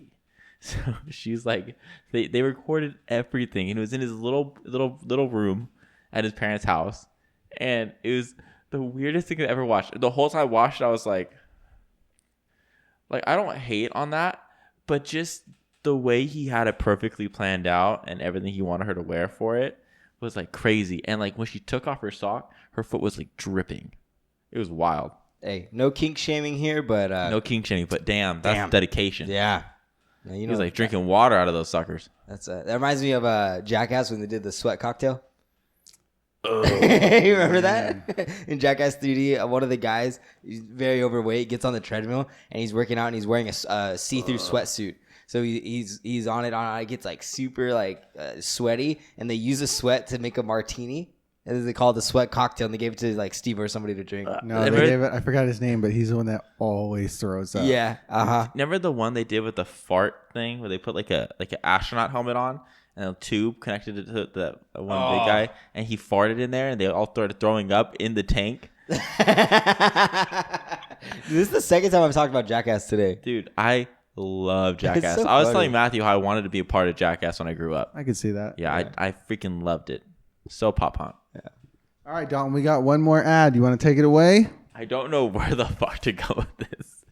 So she's like, they recorded everything, and it was in his little room at his parents' house, and it was the weirdest thing I've ever watched. The whole time I watched it, I was like, I don't hate on that, but just the way he had it perfectly planned out and everything he wanted her to wear for it was crazy. And when she took off her sock, her foot was dripping. It was wild. Hey, no kink shaming here, but no kink shaming, but damn, that's dedication. Yeah. Now, he was drinking water out of those suckers. That reminds me of Jackass when they did the sweat cocktail. Oh, you remember that? In Jackass 3D, one of the guys, he's very overweight, gets on the treadmill and he's working out and he's wearing a see-through sweatsuit. So he's on it, it gets super sweaty, and they use the sweat to make a martini. And they call it the sweat cocktail, and they gave it to Steve or somebody to drink. No, they gave it. I forgot his name, but he's the one that always throws up. Yeah. Remember the one they did with the fart thing, where they put an astronaut helmet on and a tube connected to the one big guy, and he farted in there, and they all started throwing up in the tank. This is the second time I've talked about Jackass today, dude. I love Jackass. So I was telling Matthew how I wanted to be a part of Jackass when I grew up. I could see that. Yeah. I freaking loved it. So pop punk. Yeah. All right, Dalton, we got one more ad. You want to take it away? I don't know where the fuck to go with this.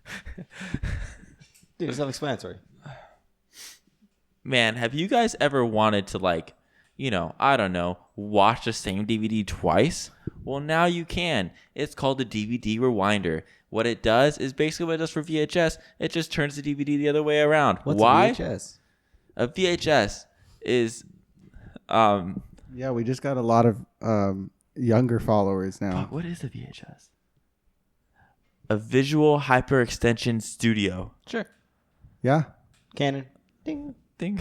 Dude, it's self-explanatory. Man, have you guys ever wanted to I don't know, watch the same DVD twice? Well, now you can. It's called the DVD Rewinder. What it does is basically what it does for VHS. It just turns the DVD the other way around. Why? A VHS? A VHS is Yeah, we just got a lot of younger followers now. What is a VHS? A visual hyperextension studio. Sure. Yeah. Canon. Ding. With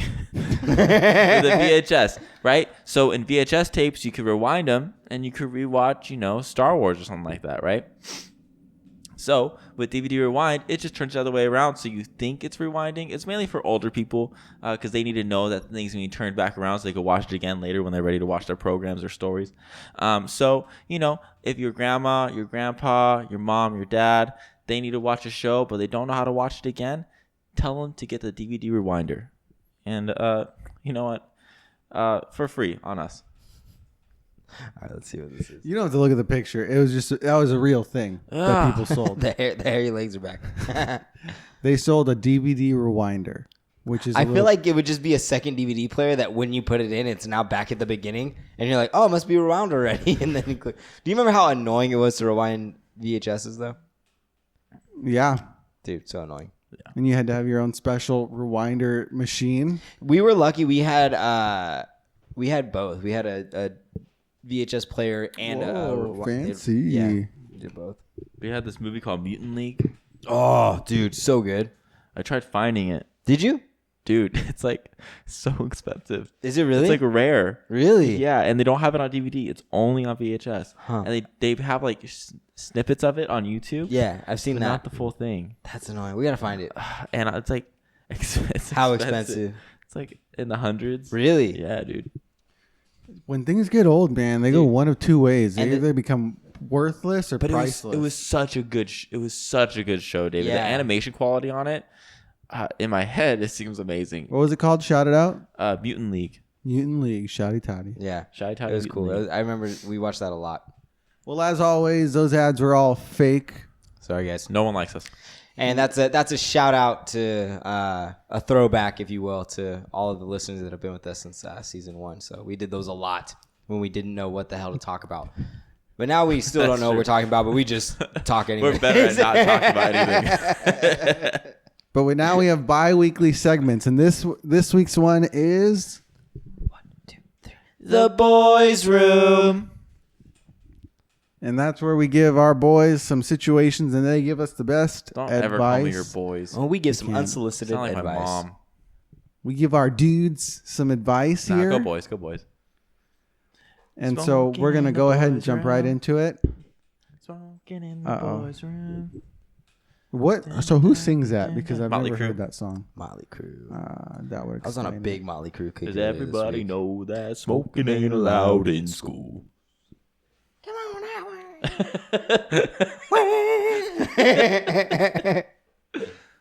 a VHS, right? So in VHS tapes, you could rewind them and you could rewatch, Star Wars or something like that, right? So with DVD Rewind, it just turns the other way around. So you think it's rewinding. It's mainly for older people because they need to know that things can be turned back around so they can watch it again later when they're ready to watch their programs or stories. So, if your grandma, your grandpa, your mom, your dad, they need to watch a show, but they don't know how to watch it again, tell them to get the DVD Rewinder. And you know what? For free on us. All right, let's see what this is. You don't have to look at the picture. It was that was a real thing that people sold. The hairy legs are back. They sold a DVD Rewinder, which is. I feel like it would just be a second DVD player that when you put it in, it's now back at the beginning, and you're like, oh, it must be rewound already. And then you click. Do you remember how annoying it was to rewind VHSs though? Yeah, dude, so annoying. Yeah. And you had to have your own special rewinder machine. We were lucky. We had both. We had a VHS player and a fancy. Yeah, we did both. We had this movie called Mutant League. Oh, dude, so good. I tried finding it. Did you? Dude, it's so expensive. Is it really? It's rare. Really? Yeah, and they don't have it on DVD. It's only on VHS. Huh. And they have snippets of it on YouTube. Yeah, I've seen that. Not the full thing. That's annoying. We gotta find it. And it's expensive. How expensive? It's in the hundreds. Really? Yeah, dude. When things get old, man, they go one of two ways. They either become worthless or priceless. It was such a good. It was such a good show, David. Yeah. The animation quality on it, in my head, it seems amazing. What was it called? Shout it out. Mutant League. Mutant League, Shouty Toddy. Yeah, Shy it was cool. I remember we watched that a lot. Well, as always, those ads were all fake. Sorry, guys. No one likes us. And that's a shout out to a throwback, if you will, to all of the listeners that have been with us since season 1. So we did those a lot when we didn't know what the hell to talk about. But now we still don't know what we're talking about, but we just talk anyway. We're better at not talking about anything. But now we have bi-weekly segments, and this week's one is 1, 2, 3. The boys' room. And that's where we give our boys some situations, and they give us the best Don't advice. ever call me your boys. Well, we give some can't. unsolicited Sound like advice. my mom. We give our dudes some advice here. Go boys. Go boys. And so we're going to go ahead and jump right into it. Smoking in the Uh-oh. boys' room. What? So who sings that? Because I've Motley never Crue. heard that song. Motley Crue. That would I was on a explain big it. Motley Crue kick. Does earlier everybody this week. know that smoking ain't allowed in school? Come on now.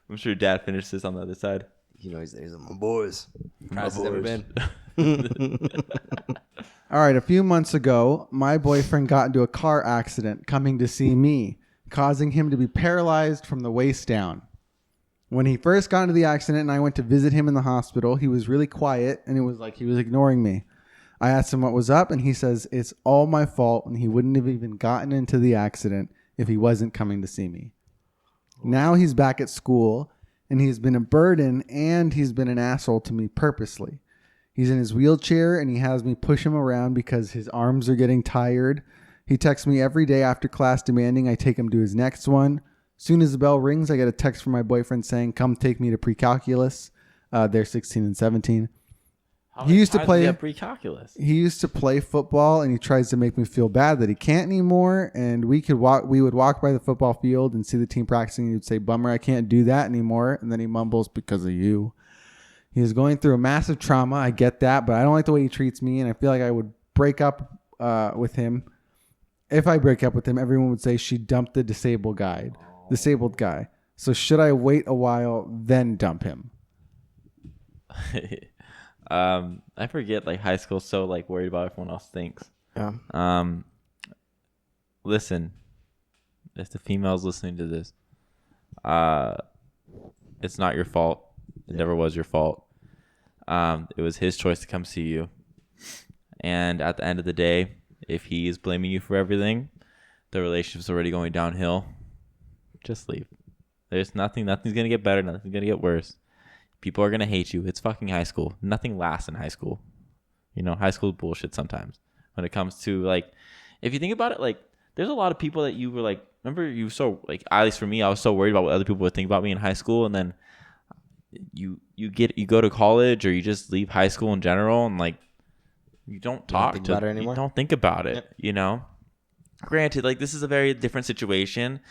I'm sure Dad finished this on the other side. You know, there's my boys. Has ever been. All right, a few months ago, my boyfriend got into a car accident coming to see me, causing him to be paralyzed from the waist down. When he first got into the accident and I went to visit him in the hospital, he was really quiet and it was like he was ignoring me. I asked him what was up and he says it's all my fault and he wouldn't have even gotten into the accident if he wasn't coming to see me. Now he's back at school and he's been a burden and he's been an asshole to me purposely. He's in his wheelchair and he has me push him around because his arms are getting tired. He texts me every day after class demanding I take him to his next one. Soon as the bell rings, I get a text from my boyfriend saying, come take me to pre-calculus. They're 16 and 17. He used to play pre-calculus. He used to play football and he tries to make me feel bad that he can't anymore. And we would walk by the football field and see the team practicing. And he'd say, bummer, I can't do that anymore. And then he mumbles, because of you. He is going through a massive trauma. I get that, but I don't like the way he treats me. And I feel like I would break up with him. If I break up with him, everyone would say she dumped the disabled guy. So should I wait a while, then dump him? I forget, like, high school, so like worried about what everyone else thinks. Yeah. Listen, if the female's listening to this, it's not your fault. It never was your fault. It was his choice to come see you. And at the end of the day, if he is blaming you for everything, the relationship's already going downhill. Just leave. There's nothing's going to get better. Nothing's going to get worse. People are going to hate you. It's fucking high school. Nothing lasts in high school. You know, high school is bullshit sometimes. When it comes to, like, if you think about it, like, there's a lot of people that you were like, remember you so, like, at least for me, I was so worried about what other people would think about me in high school. And then you go to college or you just leave high school in general and, like, you don't talk think about it anymore? You don't think about it, Yep. you know? Granted, like, this is a very different situation.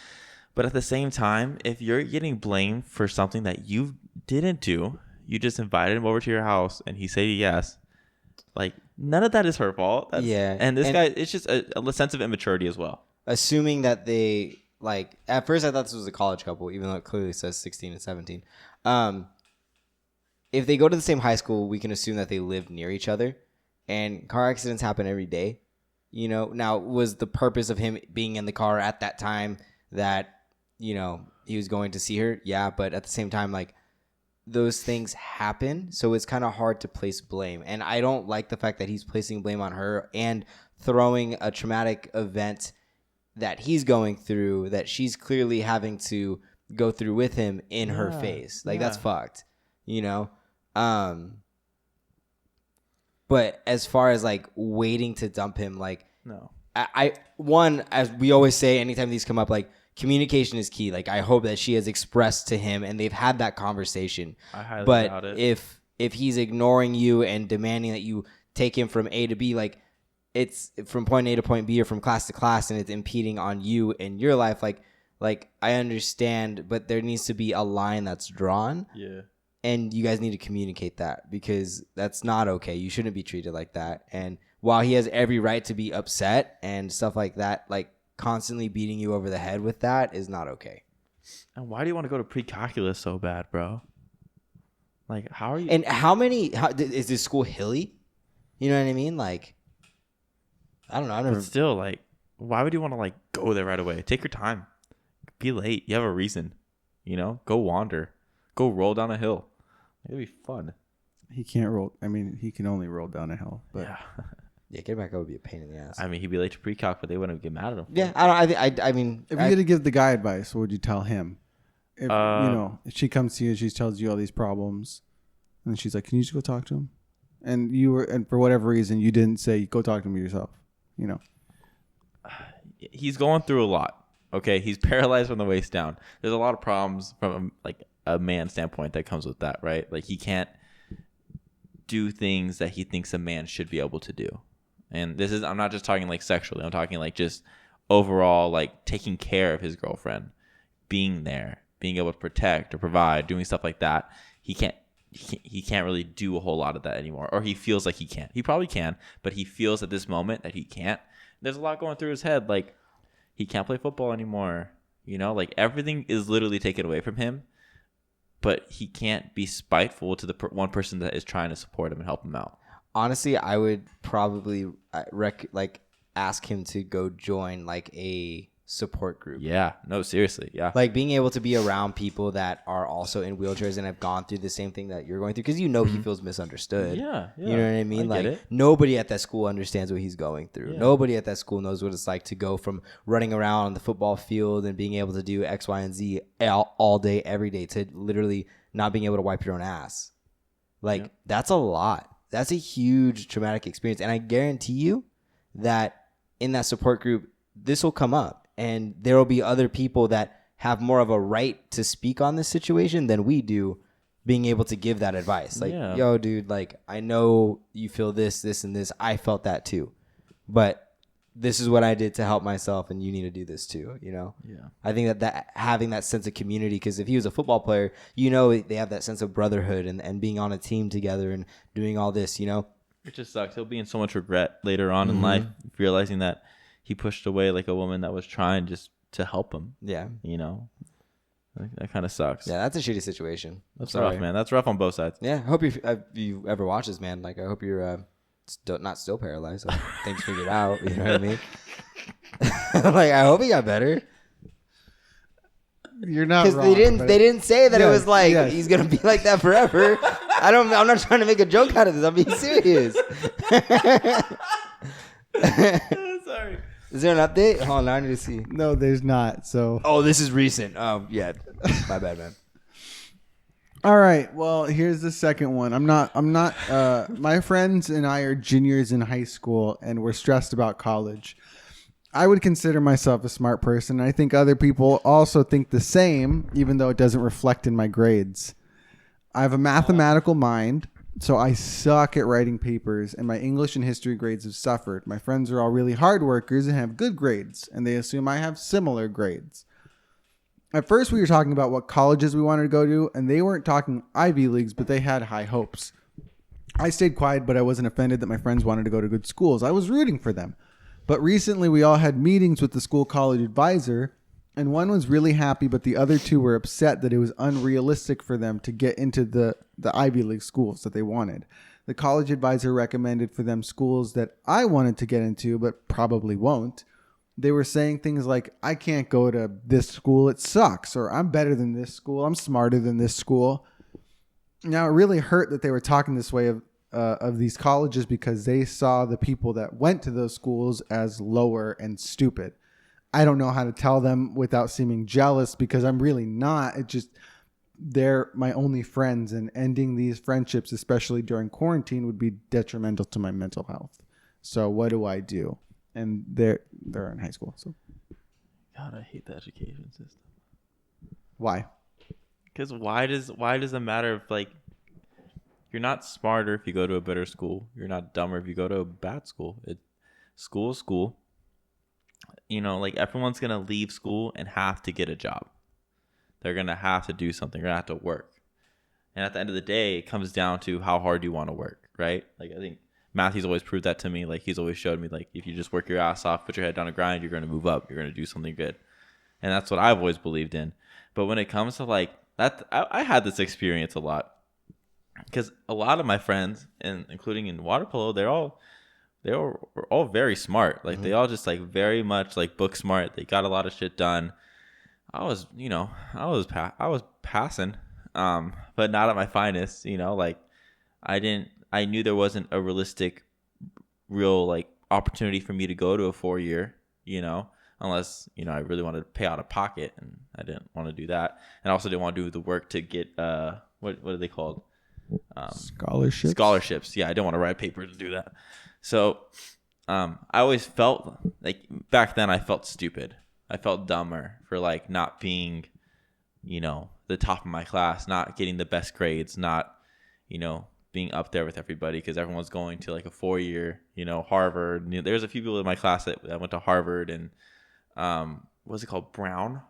But at the same time, if you're getting blamed for something that you didn't do, you just invited him over to your house and he said yes. Like, none of that is her fault. Yeah. And this guy, it's just a sense of immaturity as well. Assuming that they, like, at first I thought this was a college couple, even though it clearly says 16 and 17. If they go to the same high school, we can assume that they live near each other. And car accidents happen every day. You know, now, was the purpose of him being in the car at that time that, you know, he was going to see her? Yeah, but at the same time, like, those things happen, so it's kind of hard to place blame. And I don't like the fact that he's placing blame on her and throwing a traumatic event that he's going through that she's clearly having to go through with him in her face. Like, that's fucked, you know? But as far as, like, waiting to dump him, like, No. I one, as we always say, anytime these come up, like, communication is key. Like, I hope that she has expressed to him and they've had that conversation. I highly doubt But it. if he's ignoring you and demanding that you take him from A to B, like, it's from point A to point B or from class to class, and it's impeding on you and your life, like I understand, but there needs to be a line that's drawn. Yeah. And you guys need to communicate that, because that's not okay. You shouldn't be treated like that. And while he has every right to be upset and stuff like that, like, constantly beating you over the head with that is not okay. And why do you want to go to pre-calculus so bad, bro? Like, how are you? And is this school hilly? You know what I mean? Like, I don't know. I never. But still, like, why would you want to like go there right away? Take your time. Be late. You have a reason. You know, go wander. Go roll down a hill. It'd be fun. He can't roll. I mean, he can only roll down a hill. But Yeah. Yeah, getting back up would be a pain in the ass. I mean, he'd be late to pre-calc, but they wouldn't get mad at him. Yeah, I mean, if you had to give the guy advice, what would you tell him? If you Uh, know, if she comes to you and she tells you all these problems, and she's like, "Can you just go talk to him?" And and for whatever reason, you didn't say, "Go talk to him yourself." You know. He's going through a lot. Okay, he's paralyzed from the waist down. There's a lot of problems from like a man standpoint that comes with that, right? Like he can't do things that he thinks a man should be able to do. And this is, I'm not just talking like sexually. I'm talking like just overall, like taking care of his girlfriend, being there, being able to protect or provide, doing stuff like that. He can't really do a whole lot of that anymore, or he feels like he can't. He probably can, but he feels at this moment that he can't. There's a lot going through his head, like he can't play football anymore. You know, like everything is literally taken away from him, but he can't be spiteful to the one person that is trying to support him and help him out. honestly, I would probably ask him to go join like a support group. Yeah, no, seriously, yeah. Like being able to be around people that are also in wheelchairs and have gone through the same thing that you're going through, because you know he feels misunderstood. Yeah, You know what I mean? I get Like it. nobody at that school understands what he's going through. Yeah. Nobody at that school knows what it's like to go from running around on the football field and being able to do X, Y, and Z all day, every day, to literally not being able to wipe your own ass. Like that's a lot. That's a huge traumatic experience. And I guarantee you that in that support group, this will come up. And there will be other people that have more of a right to speak on this situation than we do, being able to give that advice. Like, yo, dude, like, I know you feel this, this, and this. I felt that too. But this is what I did to help myself, and you need to do this too, you know? Yeah. I think that having that sense of community, because if he was a football player, you know, they have that sense of brotherhood and being on a team together and doing all this, you know? It just sucks. He'll be in so much regret later on in life, realizing that he pushed away like a woman that was trying just to help him. Yeah. You know, that kind of sucks. Yeah, that's a shitty situation. That's rough, man. That's rough on both sides. Yeah, I hope you ever watch this, man. Like, I hope you're not still paralyzed. I hope things figured out. You know what I mean? Like, I hope he got better. You're not Because wrong. they didn't say that it was like yes. he's gonna be like that forever. I'm not trying to make a joke out of this. I'm being serious. Sorry. Is there an update? Hold on, I need to see. No, there's not. So. Oh, this is recent. Yeah. My bad, man. All right. Well, here's the second one. I'm not my friends and I are juniors in high school and we're stressed about college. I would consider myself a smart person. I think other people also think the same, even though it doesn't reflect in my grades. I have a mathematical mind, so I suck at writing papers, and my English and history grades have suffered. My friends are all really hard workers and have good grades, and they assume I have similar grades. At first, we were talking about what colleges we wanted to go to, and they weren't talking Ivy Leagues, but they had high hopes. I stayed quiet, but I wasn't offended that my friends wanted to go to good schools. I was rooting for them. But recently, we all had meetings with the school college advisor, and one was really happy, but the other two were upset that it was unrealistic for them to get into the Ivy League schools that they wanted. The college advisor recommended for them schools that I wanted to get into, but probably won't. They were saying things like, I can't go to this school, it sucks, or I'm better than this school, I'm smarter than this school. Now, it really hurt that they were talking this way of these colleges because they saw the people that went to those schools as lower and stupid. I don't know how to tell them without seeming jealous because I'm really not. It just, they're my only friends, and ending these friendships, especially during quarantine, would be detrimental to my mental health. So what do I do? And they're in high school. So God, I hate the education system. why? Because why does it matter if like you're not smarter if you go to a better school? You're not dumber if you go to a bad school. School is school. You know, like everyone's gonna leave school and have to get a job. They're gonna have to do something. They're gonna have to work. And at the end of the day, it comes down to how hard you want to work, right? Like I think Matthew's always proved that to me. Like he's always showed me, like if you just work your ass off, put your head down and grind, you're gonna move up. You're gonna do something good. And that's what I've always believed in. But when it comes to like that, I had this experience a lot. because a lot of my friends, and including in water polo, were all very smart. Like they all just like very much like book smart. They got a lot of shit done. I was passing, but not at my finest. Like I knew there wasn't a realistic, real like opportunity for me to go to a 4-year. Unless I really wanted to pay out of pocket, and I didn't want to do that, and I also didn't want to do the work to get what are they called? Scholarships. Yeah, I didn't want to write papers to do that. So I always felt like back then I felt stupid. I felt dumber for like not being, the top of my class, not getting the best grades, not, being up there with everybody because everyone's going to like a 4-year, Harvard. There's a few people in my class that went to Harvard and what's it called? Brown?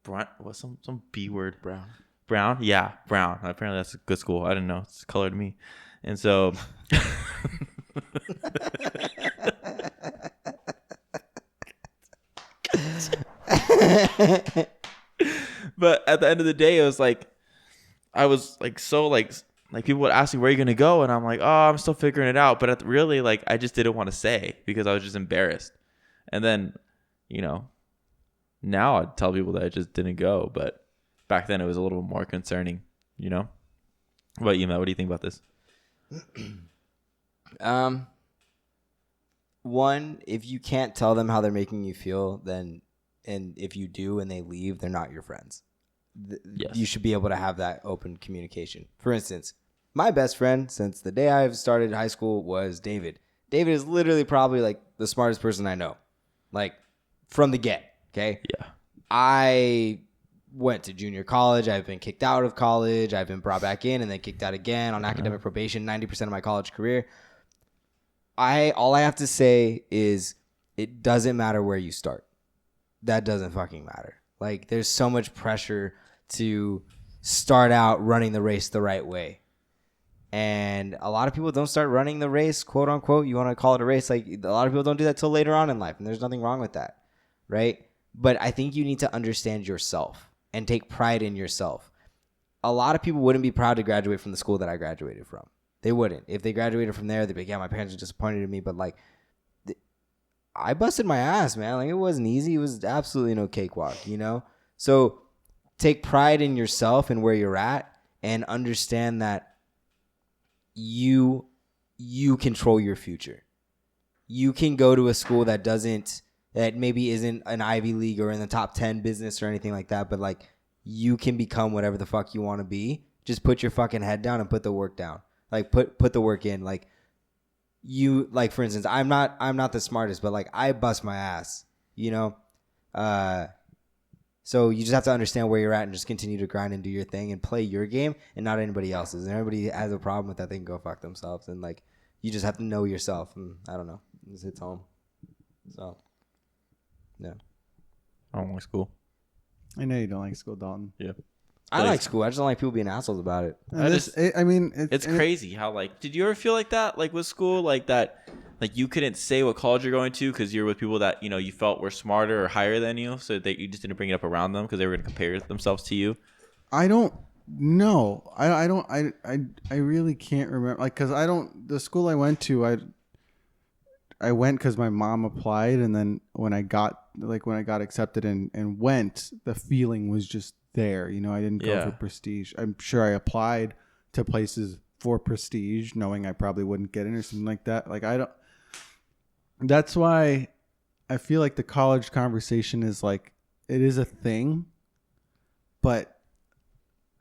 What's some B word? Brown? Yeah, Brown. Apparently that's a good school. I didn't know. It's color to me. And so but at the end of the day, it was like I was like so like people would ask me where are you gonna go, and I'm like, oh, I'm still figuring it out. But really, like I just didn't want to say because I was just embarrassed. And then, now I'd tell people that I just didn't go. But back then, it was a little more concerning. What about you, Matt? What do you think about this? One, if you can't tell them how they're making you feel, then, and if you do and they leave, they're not your friends. Yes. You should be able to have that open communication. For instance, my best friend since the day I've started high school was David. David is literally probably like the smartest person I know, like from the get. Okay. Yeah. I went to junior college. I've been kicked out of college. I've been brought back in and then kicked out again on academic probation 90% of my college career. All I have to say is it doesn't matter where you start. That doesn't fucking matter. Like there's so much pressure to start out running the race the right way. And a lot of people don't start running the race, quote unquote. You want to call it a race. Like a lot of people don't do that till later on in life. And there's nothing wrong with that. Right. But I think you need to understand yourself and take pride in yourself. A lot of people wouldn't be proud to graduate from the school that I graduated from. They wouldn't. If they graduated from there, they'd be like, yeah, my parents are disappointed in me. But like, I busted my ass, man. Like it wasn't easy. It was absolutely no cakewalk, So take pride in yourself and where you're at and understand that you control your future. You can go to a school that maybe isn't an Ivy League or in the top 10 business or anything like that, but like you can become whatever the fuck you want to be. Just put your fucking head down and put the work down. Like put the work in. Like you, like for instance, I'm not the smartest, but like I bust my ass, so you just have to understand where you're at and just continue to grind and do your thing and play your game and not anybody else's. And everybody has a problem with that, they can go fuck themselves. And like you just have to know yourself. And I don't know, it just hits home. So yeah, I don't like school. I know you don't like school, Dalton. Yeah. I like school. I just don't like people being assholes about it. It's crazy how like, did you ever feel like that? Like with school, like that, like you couldn't say what college you're going to because you're with people that you felt were smarter or higher than you, so that you just didn't bring it up around them because they were going to compare themselves to you. I don't know. I really can't remember. Like, cause the school I went to, I went because my mom applied, and then when I got accepted and went, the feeling was just there. I didn't go for prestige. I'm sure I applied to places for prestige, knowing I probably wouldn't get in or something like that. Like that's why I feel like the college conversation is like, it is a thing, but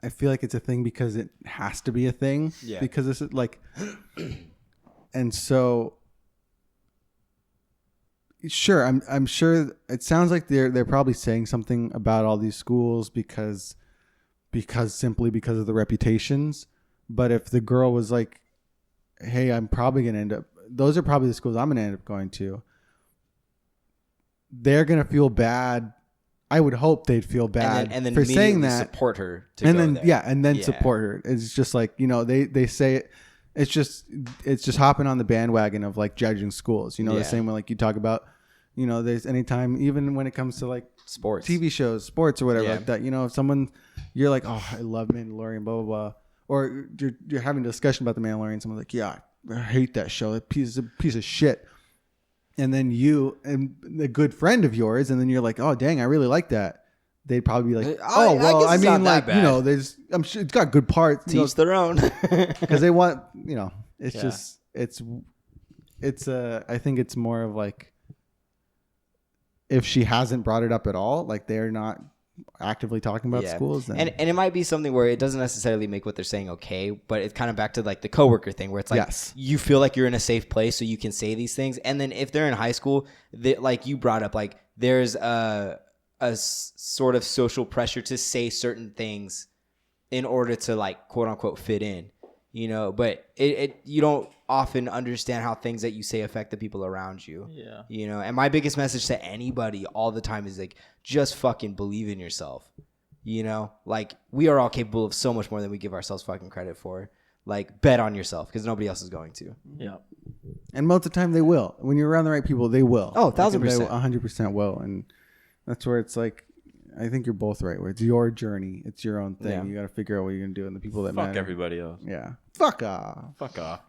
I feel like it's a thing because it has to be a thing. Yeah. Because this is like, and so sure, I'm sure it sounds like they're probably saying something about all these schools because simply because of the reputations. But if the girl was like, hey, I'm probably going to end up, those are probably the schools I'm going to end up going to, they're going to feel bad. I would hope they'd feel bad and then for saying that. Support her to and go then there. And then support her. It's just like, they say it. It's just hopping on the bandwagon of like judging schools. The same way like you talk about, there's anytime, even when it comes to like sports, TV shows, sports or whatever like that. If someone, you're like, oh, I love Mandalorian, blah blah blah, or you're having a discussion about The Mandalorian. Someone's like, yeah, I hate that show. That piece of shit. And then you and a good friend of yours, and then you're like, oh dang, I really like that. They'd probably be like, oh well, I mean, like, you know, I'm sure it's got good parts. Teach their own. Because they want, you know, it's just it's I think it's more of like, if she hasn't brought it up at all, like they're not actively talking about schools, then. And it might be something where it doesn't necessarily make what they're saying okay, but it's kind of back to like the coworker thing where it's like you feel like you're in a safe place so you can say these things. And then if they're in high school, like you brought up, like there's a sort of social pressure to say certain things in order to like quote unquote fit in, you know, but you don't often understand how things that you say affect the people around you. Yeah. You know, and my biggest message to anybody all the time is like, just fucking believe in yourself. You know, like we are all capable of so much more than we give ourselves fucking credit for. Like bet on yourself because nobody else is going to. Yeah. And most of the time they will. When you're around the right people, they will. Oh, 1,000%. 100% will. And that's where it's like, I think you're both right. Where it's your journey. It's your own thing. Yeah. You got to figure out what you're going to do and the people that matter. Fuck everybody else. Yeah. Fuck off. Fuck off.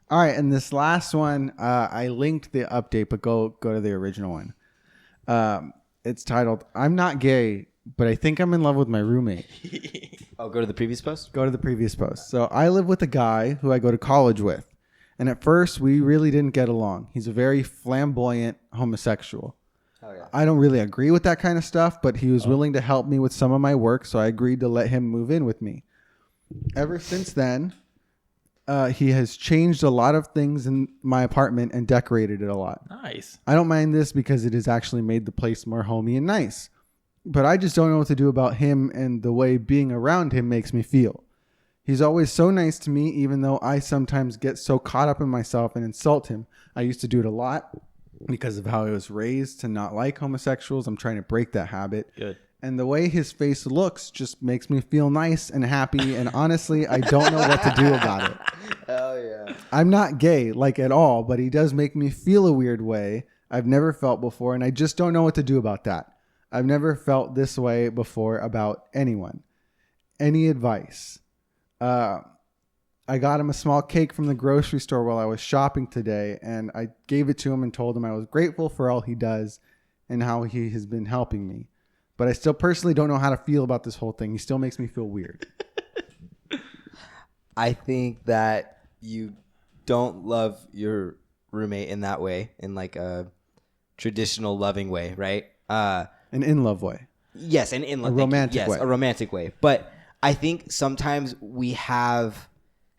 All right. And this last one, I linked the update, but go to the original one. It's titled, I'm not gay, but I think I'm in love with my roommate. Oh, go to the previous post? Go to the previous post. So I live with a guy who I go to college with. And at first, we really didn't get along. He's a very flamboyant homosexual. Oh, yeah. I don't really agree with that kind of stuff, but he was willing to help me with some of my work, so I agreed to let him move in with me. Ever since then, he has changed a lot of things in my apartment and decorated it a lot. Nice. I don't mind this because it has actually made the place more homey and nice. But I just don't know what to do about him and the way being around him makes me feel. He's always so nice to me, even though I sometimes get so caught up in myself and insult him. I used to do it a lot because of how I was raised to not like homosexuals. I'm trying to break that habit. Good. And the way his face looks just makes me feel nice and happy. And honestly, I don't know what to do about it. Hell yeah. I'm not gay, like at all, but he does make me feel a weird way I've never felt before. And I just don't know what to do about that. I've never felt this way before about anyone. Any advice? I got him a small cake from the grocery store while I was shopping today, and I gave it to him and told him I was grateful for all he does and how he has been helping me. But I still personally don't know how to feel about this whole thing. He still makes me feel weird. I think that you don't love your roommate in that way, in like a traditional loving way, right? An in-love way. Yes, an in-love way. A romantic way. But I think sometimes we have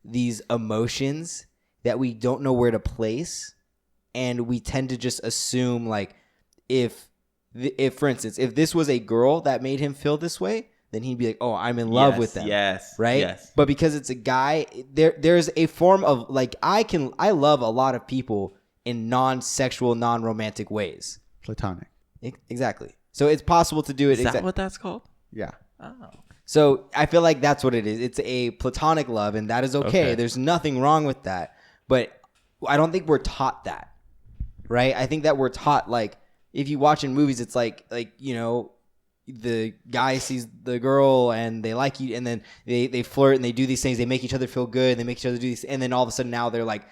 these emotions that we don't know where to place, and we tend to just assume like if for instance, if this was a girl that made him feel this way, then he'd be like, oh, I'm in love with them. Yes. Right? Yes. But because it's a guy, there's a form of like I love a lot of people in non-sexual, non-romantic ways. Platonic. Exactly. So it's possible to do it. Is that what that's called? Yeah. Oh. So I feel like that's what it is. It's a platonic love, and that is okay. There's nothing wrong with that. But I don't think we're taught that, right? I think that we're taught, like, if you watch in movies, it's like you know, the guy sees the girl and they like you, and then they flirt and they do these things. They make each other feel good. They make each other do these, and then all of a sudden now they're like,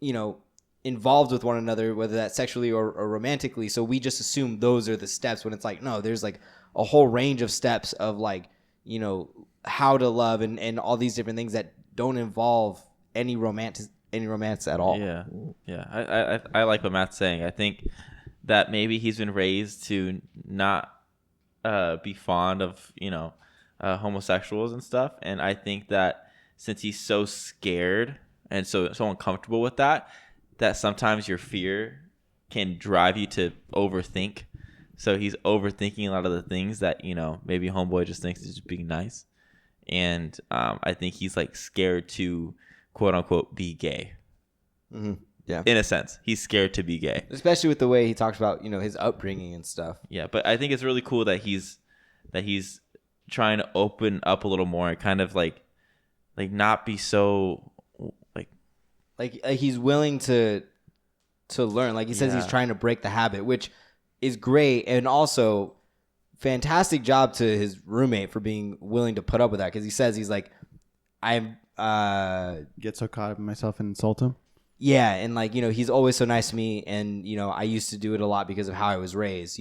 you know, involved with one another, whether that's sexually or romantically. So we just assume those are the steps when it's like, no, there's like a whole range of steps of like, you know, how to love and all these different things that don't involve any romance at all. Yeah. Yeah. I like what Matt's saying. I think that maybe he's been raised to not be fond of, you know, homosexuals and stuff. And I think that since he's so scared and so uncomfortable with that sometimes your fear can drive you to overthink. So he's overthinking a lot of the things that, you know, maybe homeboy just thinks is just being nice. And I think he's like scared to quote unquote be gay. Mm-hmm. Yeah. In a sense, he's scared to be gay. Especially with the way he talks about, you know, his upbringing and stuff. Yeah, but I think it's really cool that he's trying to open up a little more and kind of like not be so like he's willing to learn. Like he says, he's trying to break the habit, which is great. And also fantastic job to his roommate for being willing to put up with that. Cause he says, he's like, Get so caught up in myself and insult him. Yeah, and like, he's always so nice to me, and I used to do it a lot because of how I was raised,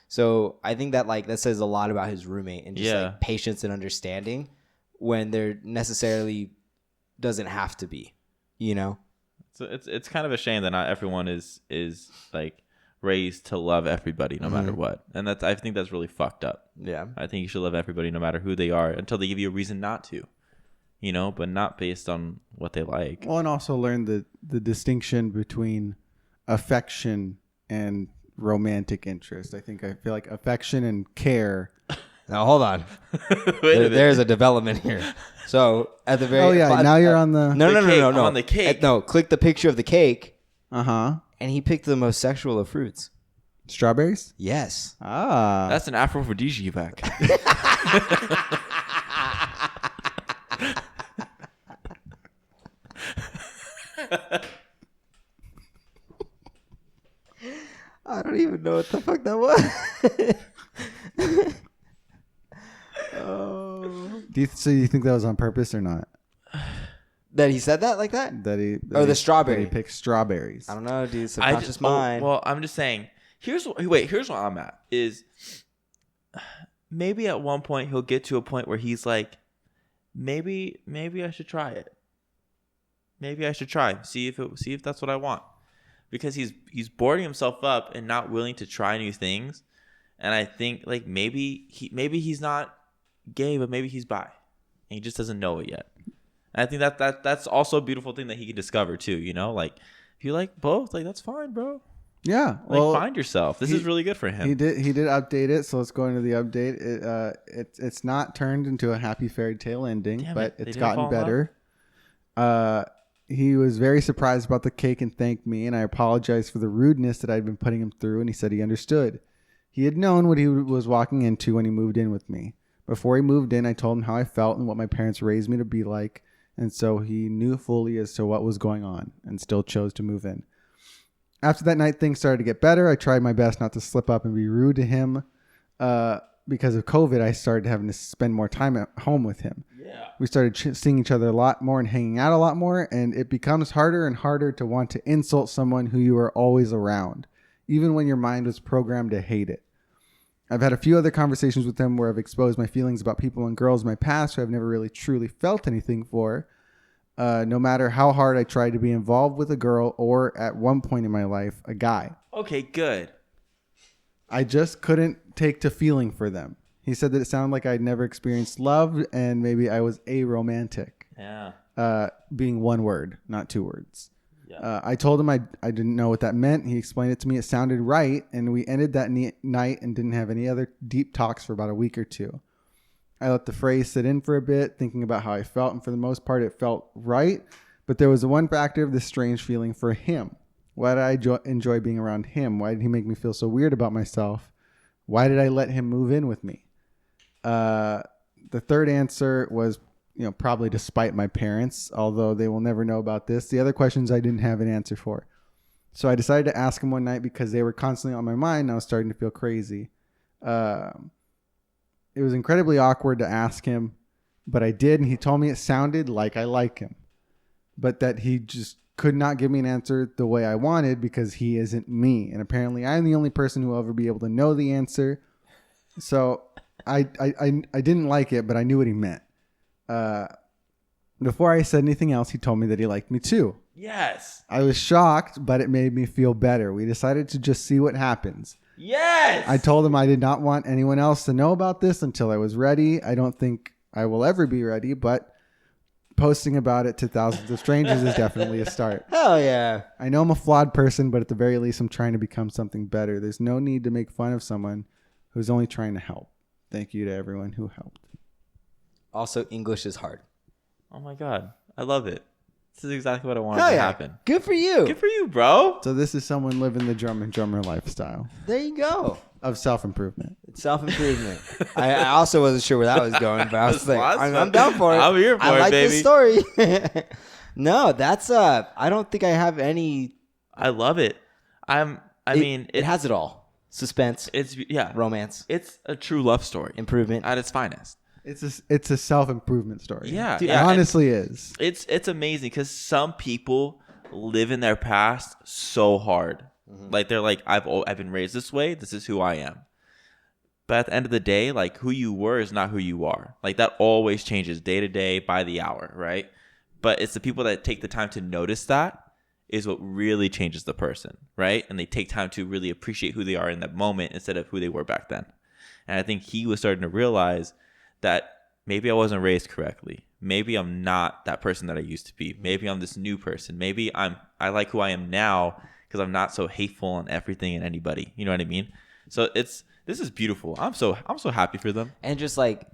So I think that like that says a lot about his roommate and just like patience and understanding when there necessarily doesn't have to be, So it's kind of a shame that not everyone is like raised to love everybody no matter what, and I think that's really fucked up. Yeah, I think you should love everybody no matter who they are until they give you a reason not to. But not based on what they like. Well, and also learn the distinction between affection and romantic interest. I feel like affection and care. Now hold on. There's a development here. So at the very now you're on the no I'm on the cake. No, click the picture of the cake. And he picked the most sexual of fruits. Strawberries. Yes. That's an aphrodisiac. I don't even know what the fuck that was. So you think that was on purpose or not? That he said that like that? The strawberry. That he picked strawberries. I don't know, dude. Subconscious mind. Well, I'm just saying. Here's where I'm at. Is maybe at one point he'll get to a point where he's like, maybe I should try it. Maybe I should try. See if that's what I want. Because he's boarding himself up and not willing to try new things. And I think like maybe he's not gay, but maybe he's bi. And he just doesn't know it yet. And I think that's also a beautiful thing that he can discover too, Like if you like both, like that's fine, bro. Yeah. Like find yourself. This is really good for him. He did update it, so let's go into the update. It's not turned into a happy fairy tale ending, but it's gotten better. He was very surprised about the cake and thanked me, and I apologized for the rudeness that I'd been putting him through, and he said he understood. He had known what he was walking into when he moved in with me. Before he moved in, I told him how I felt and what my parents raised me to be like, and so he knew fully as to what was going on and still chose to move in. After that night, things started to get better. I tried my best not to slip up and be rude to him. Because of COVID, I started having to spend more time at home with him. Yeah. We started seeing each other a lot more and hanging out a lot more, and it becomes harder and harder to want to insult someone who you are always around, even when your mind was programmed to hate it. I've had a few other conversations with him where I've exposed my feelings about people and girls in my past who I've never really truly felt anything for. No matter how hard I tried to be involved with a girl or at one point in my life, a guy. Okay, good. I just couldn't take to feeling for them. He said that it sounded like I'd never experienced love and maybe I was aromantic. Yeah. Being one word, not two words. Yeah. I told him I didn't know what that meant. He explained it to me. It sounded right. And we ended that night and didn't have any other deep talks for about a week or two. I let the phrase sit in for a bit, thinking about how I felt. And for the most part, it felt right. But there was the one factor of this strange feeling for him. Why did I enjoy being around him? Why did he make me feel so weird about myself? Why did I let him move in with me? The third answer was, probably despite my parents, although they will never know about this. The other questions I didn't have an answer for. So I decided to ask him one night because they were constantly on my mind and I was starting to feel crazy. It was incredibly awkward to ask him, but I did. And he told me it sounded like I like him, but that he just could not give me an answer the way I wanted because he isn't me. And apparently I'm the only person who will ever be able to know the answer. So I didn't like it, but I knew what he meant. Before I said anything else, he told me that he liked me too. Yes. I was shocked, but it made me feel better. We decided to just see what happens. Yes. I told him I did not want anyone else to know about this until I was ready. I don't think I will ever be ready, but posting about it to thousands of strangers is definitely a start. Hell yeah. I know I'm a flawed person, but at the very least, I'm trying to become something better. There's no need to make fun of someone who's only trying to help. Thank you to everyone who helped. Also, English is hard. Oh my God. I love it. This is exactly what I wanted to happen. Good for you. Good for you, bro. So this is someone living the Drumm and Drummer lifestyle There you go. of self-improvement. It's self-improvement. I also wasn't sure where that was going, but I was like, awesome. I'm down for it. I'm here for I it, like baby. this story. No, that's I don't think I have any. I love it. It has it all. Suspense, It's romance, It's a true love story improvement. at its finest. It's a self-improvement story. Yeah, Dude, yeah, it honestly is. It's amazing because some people live in their past so hard. Like they're like, I've been raised this way. This is who I am. But at the end of the day, like who you were is not who you are. Like that always changes day to day, by the hour, right? But it's the people that take the time to notice that is what really changes the person, right? And they take time to really appreciate who they are in that moment instead of who they were back then. And I think he was starting to realize that maybe I wasn't raised correctly. Maybe I'm not that person that I used to be. Maybe I'm this new person. Maybe I like who I am now because I'm not so hateful on everything and anybody. You know what I mean? So this is beautiful. I'm so happy for them. And just like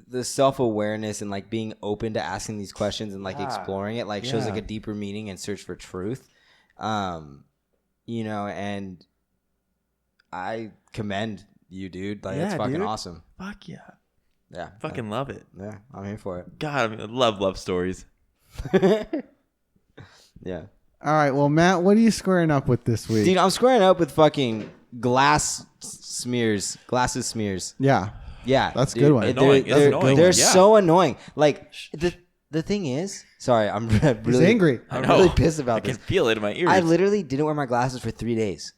the self-awareness and like being open to asking these questions and like exploring it like shows like a deeper meaning and search for truth. You know, and I commend you, dude. Like it's fucking awesome. Fuck yeah. Yeah. Fucking love it. Yeah, I'm here for it. God, I love stories. Yeah. All right. Well, Matt, what are you squaring up with this week? Dude, I'm squaring up with fucking glasses smears. Yeah. Yeah. That's a dude, good one. Annoying. That's annoying. They're Yeah. so annoying. Like the thing is, sorry, I'm really He's angry. I'm I know. really pissed about I this. can feel it in my ears. I literally didn't wear my glasses for 3 days.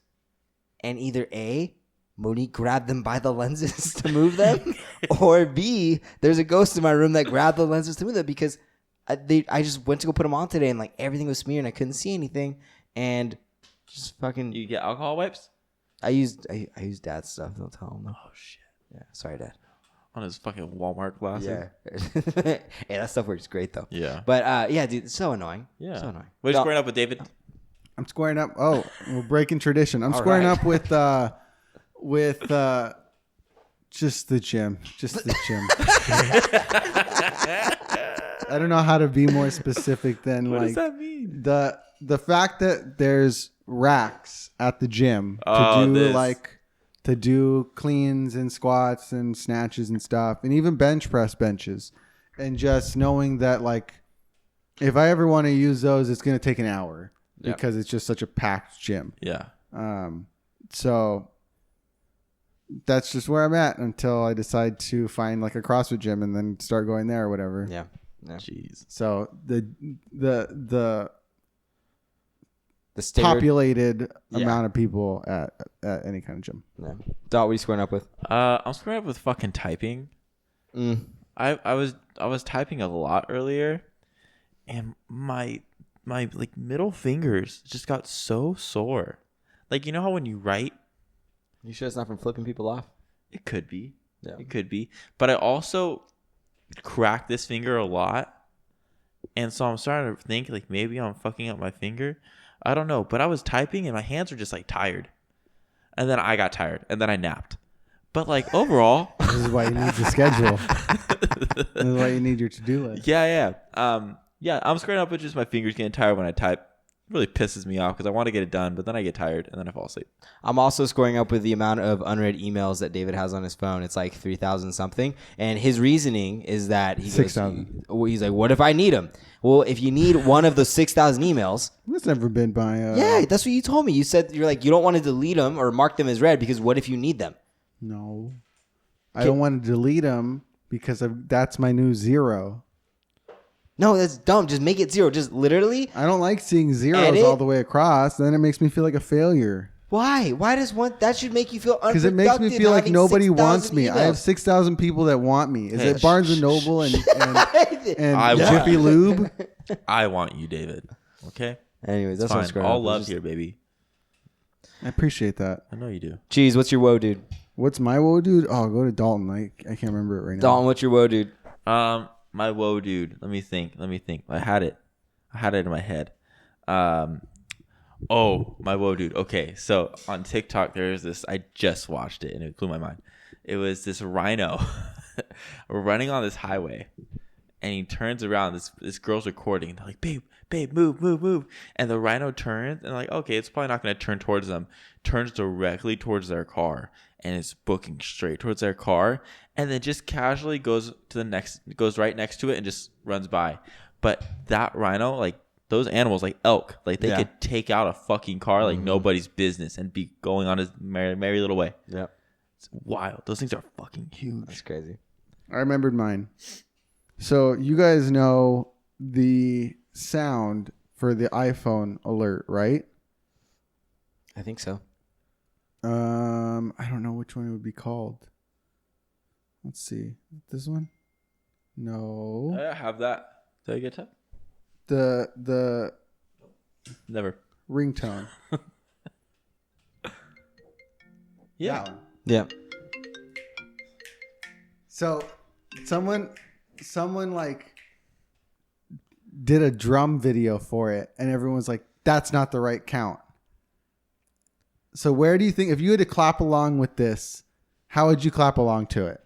And either A, Monique grabbed them by the lenses to move them, or B, there's a ghost in my room that grabbed the lenses to move them because I just went to go put them on today and like everything was smeared and I couldn't see anything and just fucking. You get alcohol wipes? I used Dad's stuff. Don't tell him. Oh shit! Yeah, sorry, Dad. On his fucking Walmart glasses. Yeah, yeah, that stuff works great though. Yeah. But yeah, dude, it's so annoying. Yeah. So annoying. What are you squaring up with, David? I'm squaring up. Oh, we're breaking tradition. I'm All squaring right. up with just the gym. Just the gym. I don't know how to be more specific than What like does that mean? the fact that there's racks at the gym to do cleans and squats and snatches and stuff, and even bench press benches, and just knowing that like if I ever want to use those, it's going to take an hour because it's just such a packed gym. Yeah. So that's just where I'm at until I decide to find like a CrossFit gym and then start going there or whatever. Yeah. Jeez. So the Standard. populated amount of people at any kind of gym. Yeah. Dot, what are you squaring up with? I'm squaring up with fucking typing. I was typing a lot earlier, and my like middle fingers just got so sore. Like, you know how when you write, You sure it's not from flipping people off? it could be. Yeah. It could be. But I also crack this finger a lot. And so I'm starting to think like maybe I'm fucking up my finger. I don't know. But I was typing and my hands were just like tired. And then I got tired. And then I napped. But like overall. This is why you need the schedule. This is why you need your to-do list. Yeah. Yeah, I'm screwing up with just my fingers getting tired when I type. It really pisses me off because I want to get it done, but then I get tired and then I fall asleep. I'm also scoring up with the amount of unread emails that David has on his phone. It's like 3,000 something. And his reasoning is that he 6,000. He's like, what if I need them? Well, if you need one of those 6,000 emails. That's never been by. Yeah, that's what you told me. You said you're like, you don't want to delete them or mark them as read because what if you need them? No. I don't want to delete them because that's my new zero. No, that's dumb. Just make it 0. Just literally. I don't like seeing zeros Edit. all the way across. Then it makes me feel like a failure. Why? Why does one that should make you feel unproductive? Because it makes me feel like having nobody 6,000 wants me. I have emails? 6,000 people that want me. Is Hey, it Barnes and Noble and I want Jiffy you. Lube? I want you, David. Okay? Anyways, It's that's what I'm fine. scoring All up. love Just- here, baby. I appreciate that. I know you do. Cheese, what's your woe, dude? What's my woe, dude? Oh, go to Dalton. I can't remember it right now. Dalton, what's your woe, dude? My woe, dude. Let me think. I had it in my head. Oh, my woe, dude. Okay, so on TikTok, there's this. I just watched it and it blew my mind. It was this rhino running on this highway, and he turns around. This girl's recording. They're like, babe, move. And the rhino turns and like, okay, it's probably not going to turn towards them. Turns directly towards their car and is booking straight towards their car, and then just casually goes right next to it and just runs by. But that rhino, like those animals, like elk, like they could take out a fucking car like nobody's business and be going on his merry little way. Yep. It's wild. Those things are fucking huge. That's crazy. I remembered mine. So you guys know the sound for the iPhone alert, right? I think so. I don't know which one it would be called. Let's see. This one? No. I have that. Did I get that? The Never. ringtone. Yeah. That one. Yeah. So someone like did a drum video for it, and everyone's like, "That's not the right count." So where do you think, if you had to clap along with this, how would you clap along to it?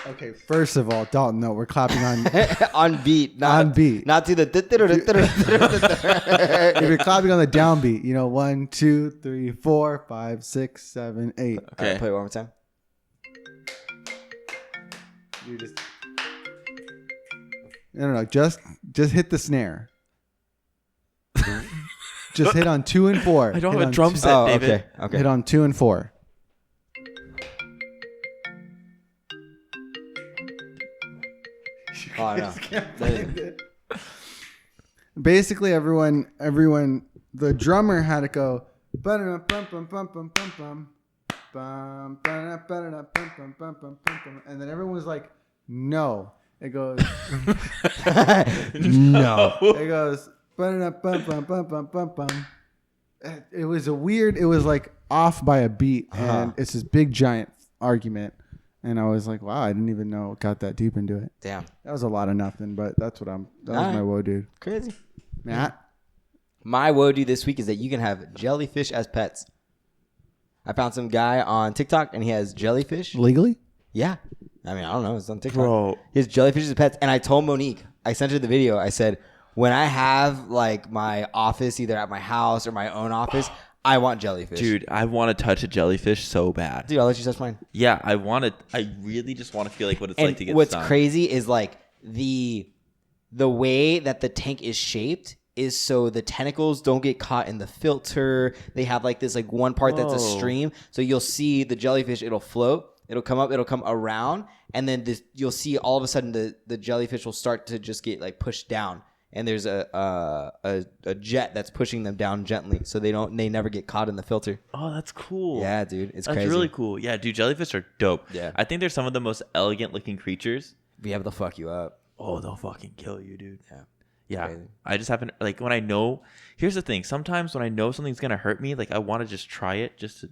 Okay, first of all, Dalton, no, we're clapping on On beat. Not, on beat. Not to the... If you're clapping on the downbeat, 1, 2, 3, 4, 5, 6, 7, 8. Okay. Okay. Play it one more time. You just no, just hit the snare. Just hit on 2 and 4. I don't Hit have a on drum two- set, Oh, David. okay. Hit on 2 and 4. Oh, no. Basically, everyone, the drummer had to go, and then everyone was like, no. It goes, No. it goes, it was it was like off by a beat, and it's this big giant argument. And I was like, wow, I didn't even know it got that deep into it. Damn. That was a lot of nothing, but that was my woe dude. Crazy. Matt? My woe dude this week is that you can have jellyfish as pets. I found some guy on TikTok, and he has jellyfish. Legally? Yeah. I mean, I don't know. It's on TikTok. Bro. He has jellyfish as pets. And I told Monique, I sent her the video. I said, when I have like my office, either at my house or my own office, I want jellyfish. Dude, I want to touch a jellyfish so bad. Dude, I'll let you touch mine. Yeah, I really just want to feel like what it's And like to get what's stung. crazy is like the way that the tank is shaped is so the tentacles don't get caught in the filter. They have like this like one part that's a Whoa. stream. So you'll see the jellyfish, it'll float, it'll come up, it'll come around, and then you'll see all of a sudden the jellyfish will start to just get like pushed down. And there's a jet that's pushing them down gently, so they never get caught in the filter. Oh, that's cool. Yeah, dude, it's That's crazy. really cool. Yeah, dude, jellyfish are dope. Yeah. I think they're some of the most elegant looking creatures. Yeah, they'll fuck you up. Oh, they'll fucking kill you, dude. Yeah. Yeah. Crazy. I just haven't, like, when I know, here's the thing. Sometimes when I know something's going to hurt me, like, I want to just try it just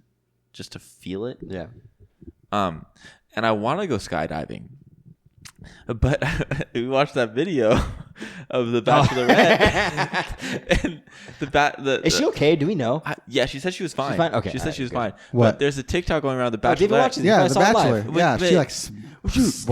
to feel it. Yeah. And I want to go skydiving. But we watched that video of the Bachelorette, and Is she okay? Do we know? yeah, she said she was fine. fine? Okay, she said she was alright, fine. What? But there's a TikTok going around the David Bachelorette. watches it. Yeah, I The saw it Bachelor. live. Yeah, Wait, she like slams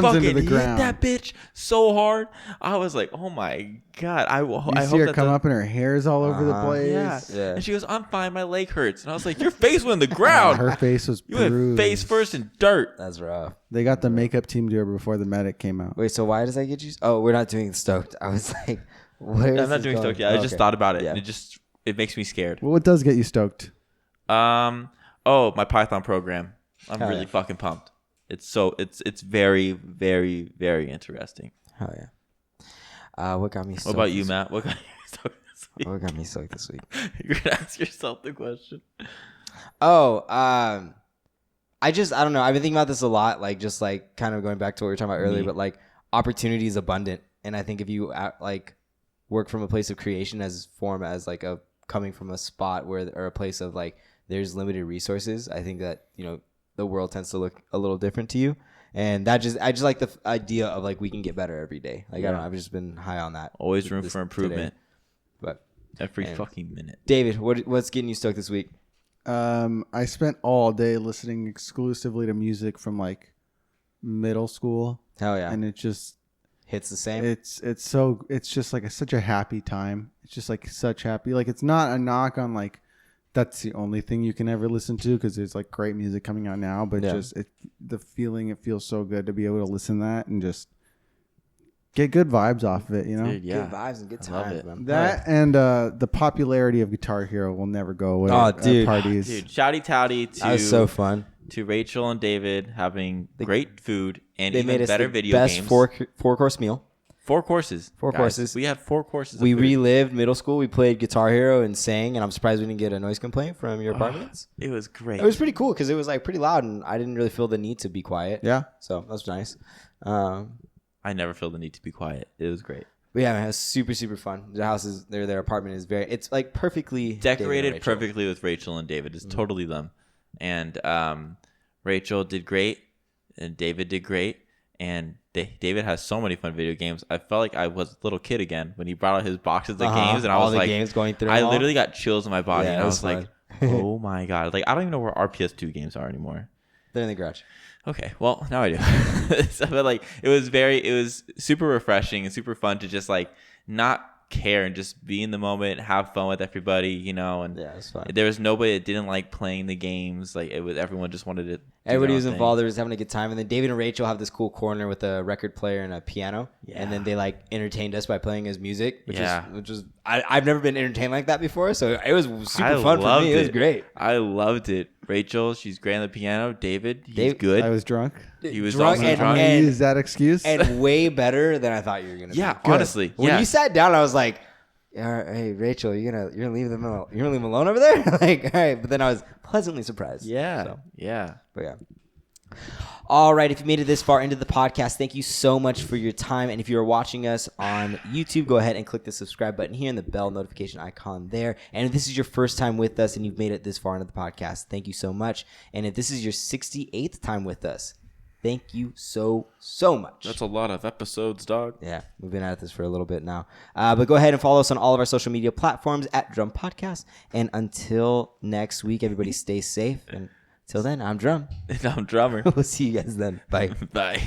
fucking into the hit ground. that bitch so hard. I was like, oh my god. I You hope see her that come up and her hair's all over the Uh-huh. place. Yeah. Yeah. And she goes, I'm fine. My leg hurts. And I was like, your face went in the ground. Her face was You went bruised. face first in dirt. That's rough. They got the makeup team to her before the medic came out. Wait, so why does that get you? Oh, we're not doing stoked. I was like, where is I'm not this doing going? stoked yet. I just Okay. thought about it. Yeah. And it makes me scared. Well, what does get you stoked? Oh, my Python program. I'm Hell really yeah. fucking pumped. It's very, very, very interesting. Hell yeah. What got me? What Stoked about you, this- Matt? What got you stoked this week? What got me stoked this week? You're gonna ask yourself the question. Oh, I don't know. I've been thinking about this a lot. Like, just like kind of going back to what we were talking about earlier, Me. but like opportunity is abundant, and I think if you like work from a place of creation as like a coming from a spot or a place of like there's limited resources, I think that the world tends to look a little different to you, and I just like the idea of like we can get better every day. Like I don't know, I've just been high on that. Always room this- for improvement. today. But Every Man. fucking minute. David, what's getting you stoked this week? I spent all day listening exclusively to music from like middle school, Hell yeah, and it just hits the same. it's just like such a happy time. It's just like such happy. Like it's not a knock on like that's the only thing you can ever listen to because there's like great music coming out now, but Yeah. just the feeling, it feels so good to be able to listen to that and just get good vibes off of it, you know. Dude, yeah. Good vibes and good I love times, it. man. That and the popularity of Guitar Hero will never go away Oh, at dude. parties. Dude, shouty touty to That was so fun. to Rachel and David having great food and They even made us better the video best games. four-course meal. 4 courses. Four guys. courses. We had 4 courses. We of food. relived middle school. We played Guitar Hero and sang, and I'm surprised we didn't get a noise complaint from your apartments. It was great. It was pretty cool because it was like pretty loud, and I didn't really feel the need to be quiet. Yeah. So that was nice. I never feel the need to be quiet. It was great. But yeah, man, it was super, super fun. Their house is their apartment is it's like perfectly Decorated perfectly with Rachel and David. It's totally them. And Rachel did great, and David did great, and David has so many fun video games. I felt like I was a little kid again when he brought out his boxes of games, and I all was the like, games going through. I literally got chills in my body, Yeah, and it I was was like, oh my god, like I don't even know where our PS2 games are anymore. They're in the garage. Okay, well now I do. So, but like it was super refreshing and super fun to just like not care and just be in the moment, have fun with everybody, you know. And yeah, it was fun. there was nobody that didn't like playing the games. Like everyone just wanted to. Everybody was involved. They was having a good time, and then David and Rachel have this cool corner with a record player and a piano, and then they like entertained us by playing his music, which is I've never been entertained like that before, so it was super fun for me. It was great. I loved it. Rachel, she's great on the piano. David, he's good. I was drunk. He was drunk also drunk. And use that excuse. And way better than I thought you were gonna. Yeah, be. honestly. When you sat down, I was like, "Hey, Rachel, you're gonna leave them alone? You're gonna leave them alone over there?" Like, all right. But then I was pleasantly surprised. Yeah, So, yeah. but yeah. All right, if you made it this far into the podcast, thank you so much for your time. And if you're watching us on YouTube, go ahead and click the subscribe button here and the bell notification icon there. And if this is your first time with us and you've made it this far into the podcast, thank you so much. And if this is your 68th time with us, thank you so much. That's a lot of episodes, dog. Yeah, we've been at this for a little bit now. But go ahead and follow us on all of our social media platforms at Drumm Podcast. And until next week, everybody stay safe. And till then, I'm Drumm. And I'm Drummer. We'll see you guys then. Bye. Bye.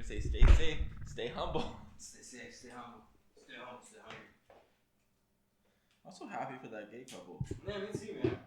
Say stay safe, stay humble. Stay safe, stay humble, stay home, stay hungry. I'm so happy for that gay couple. Yeah, me too, man.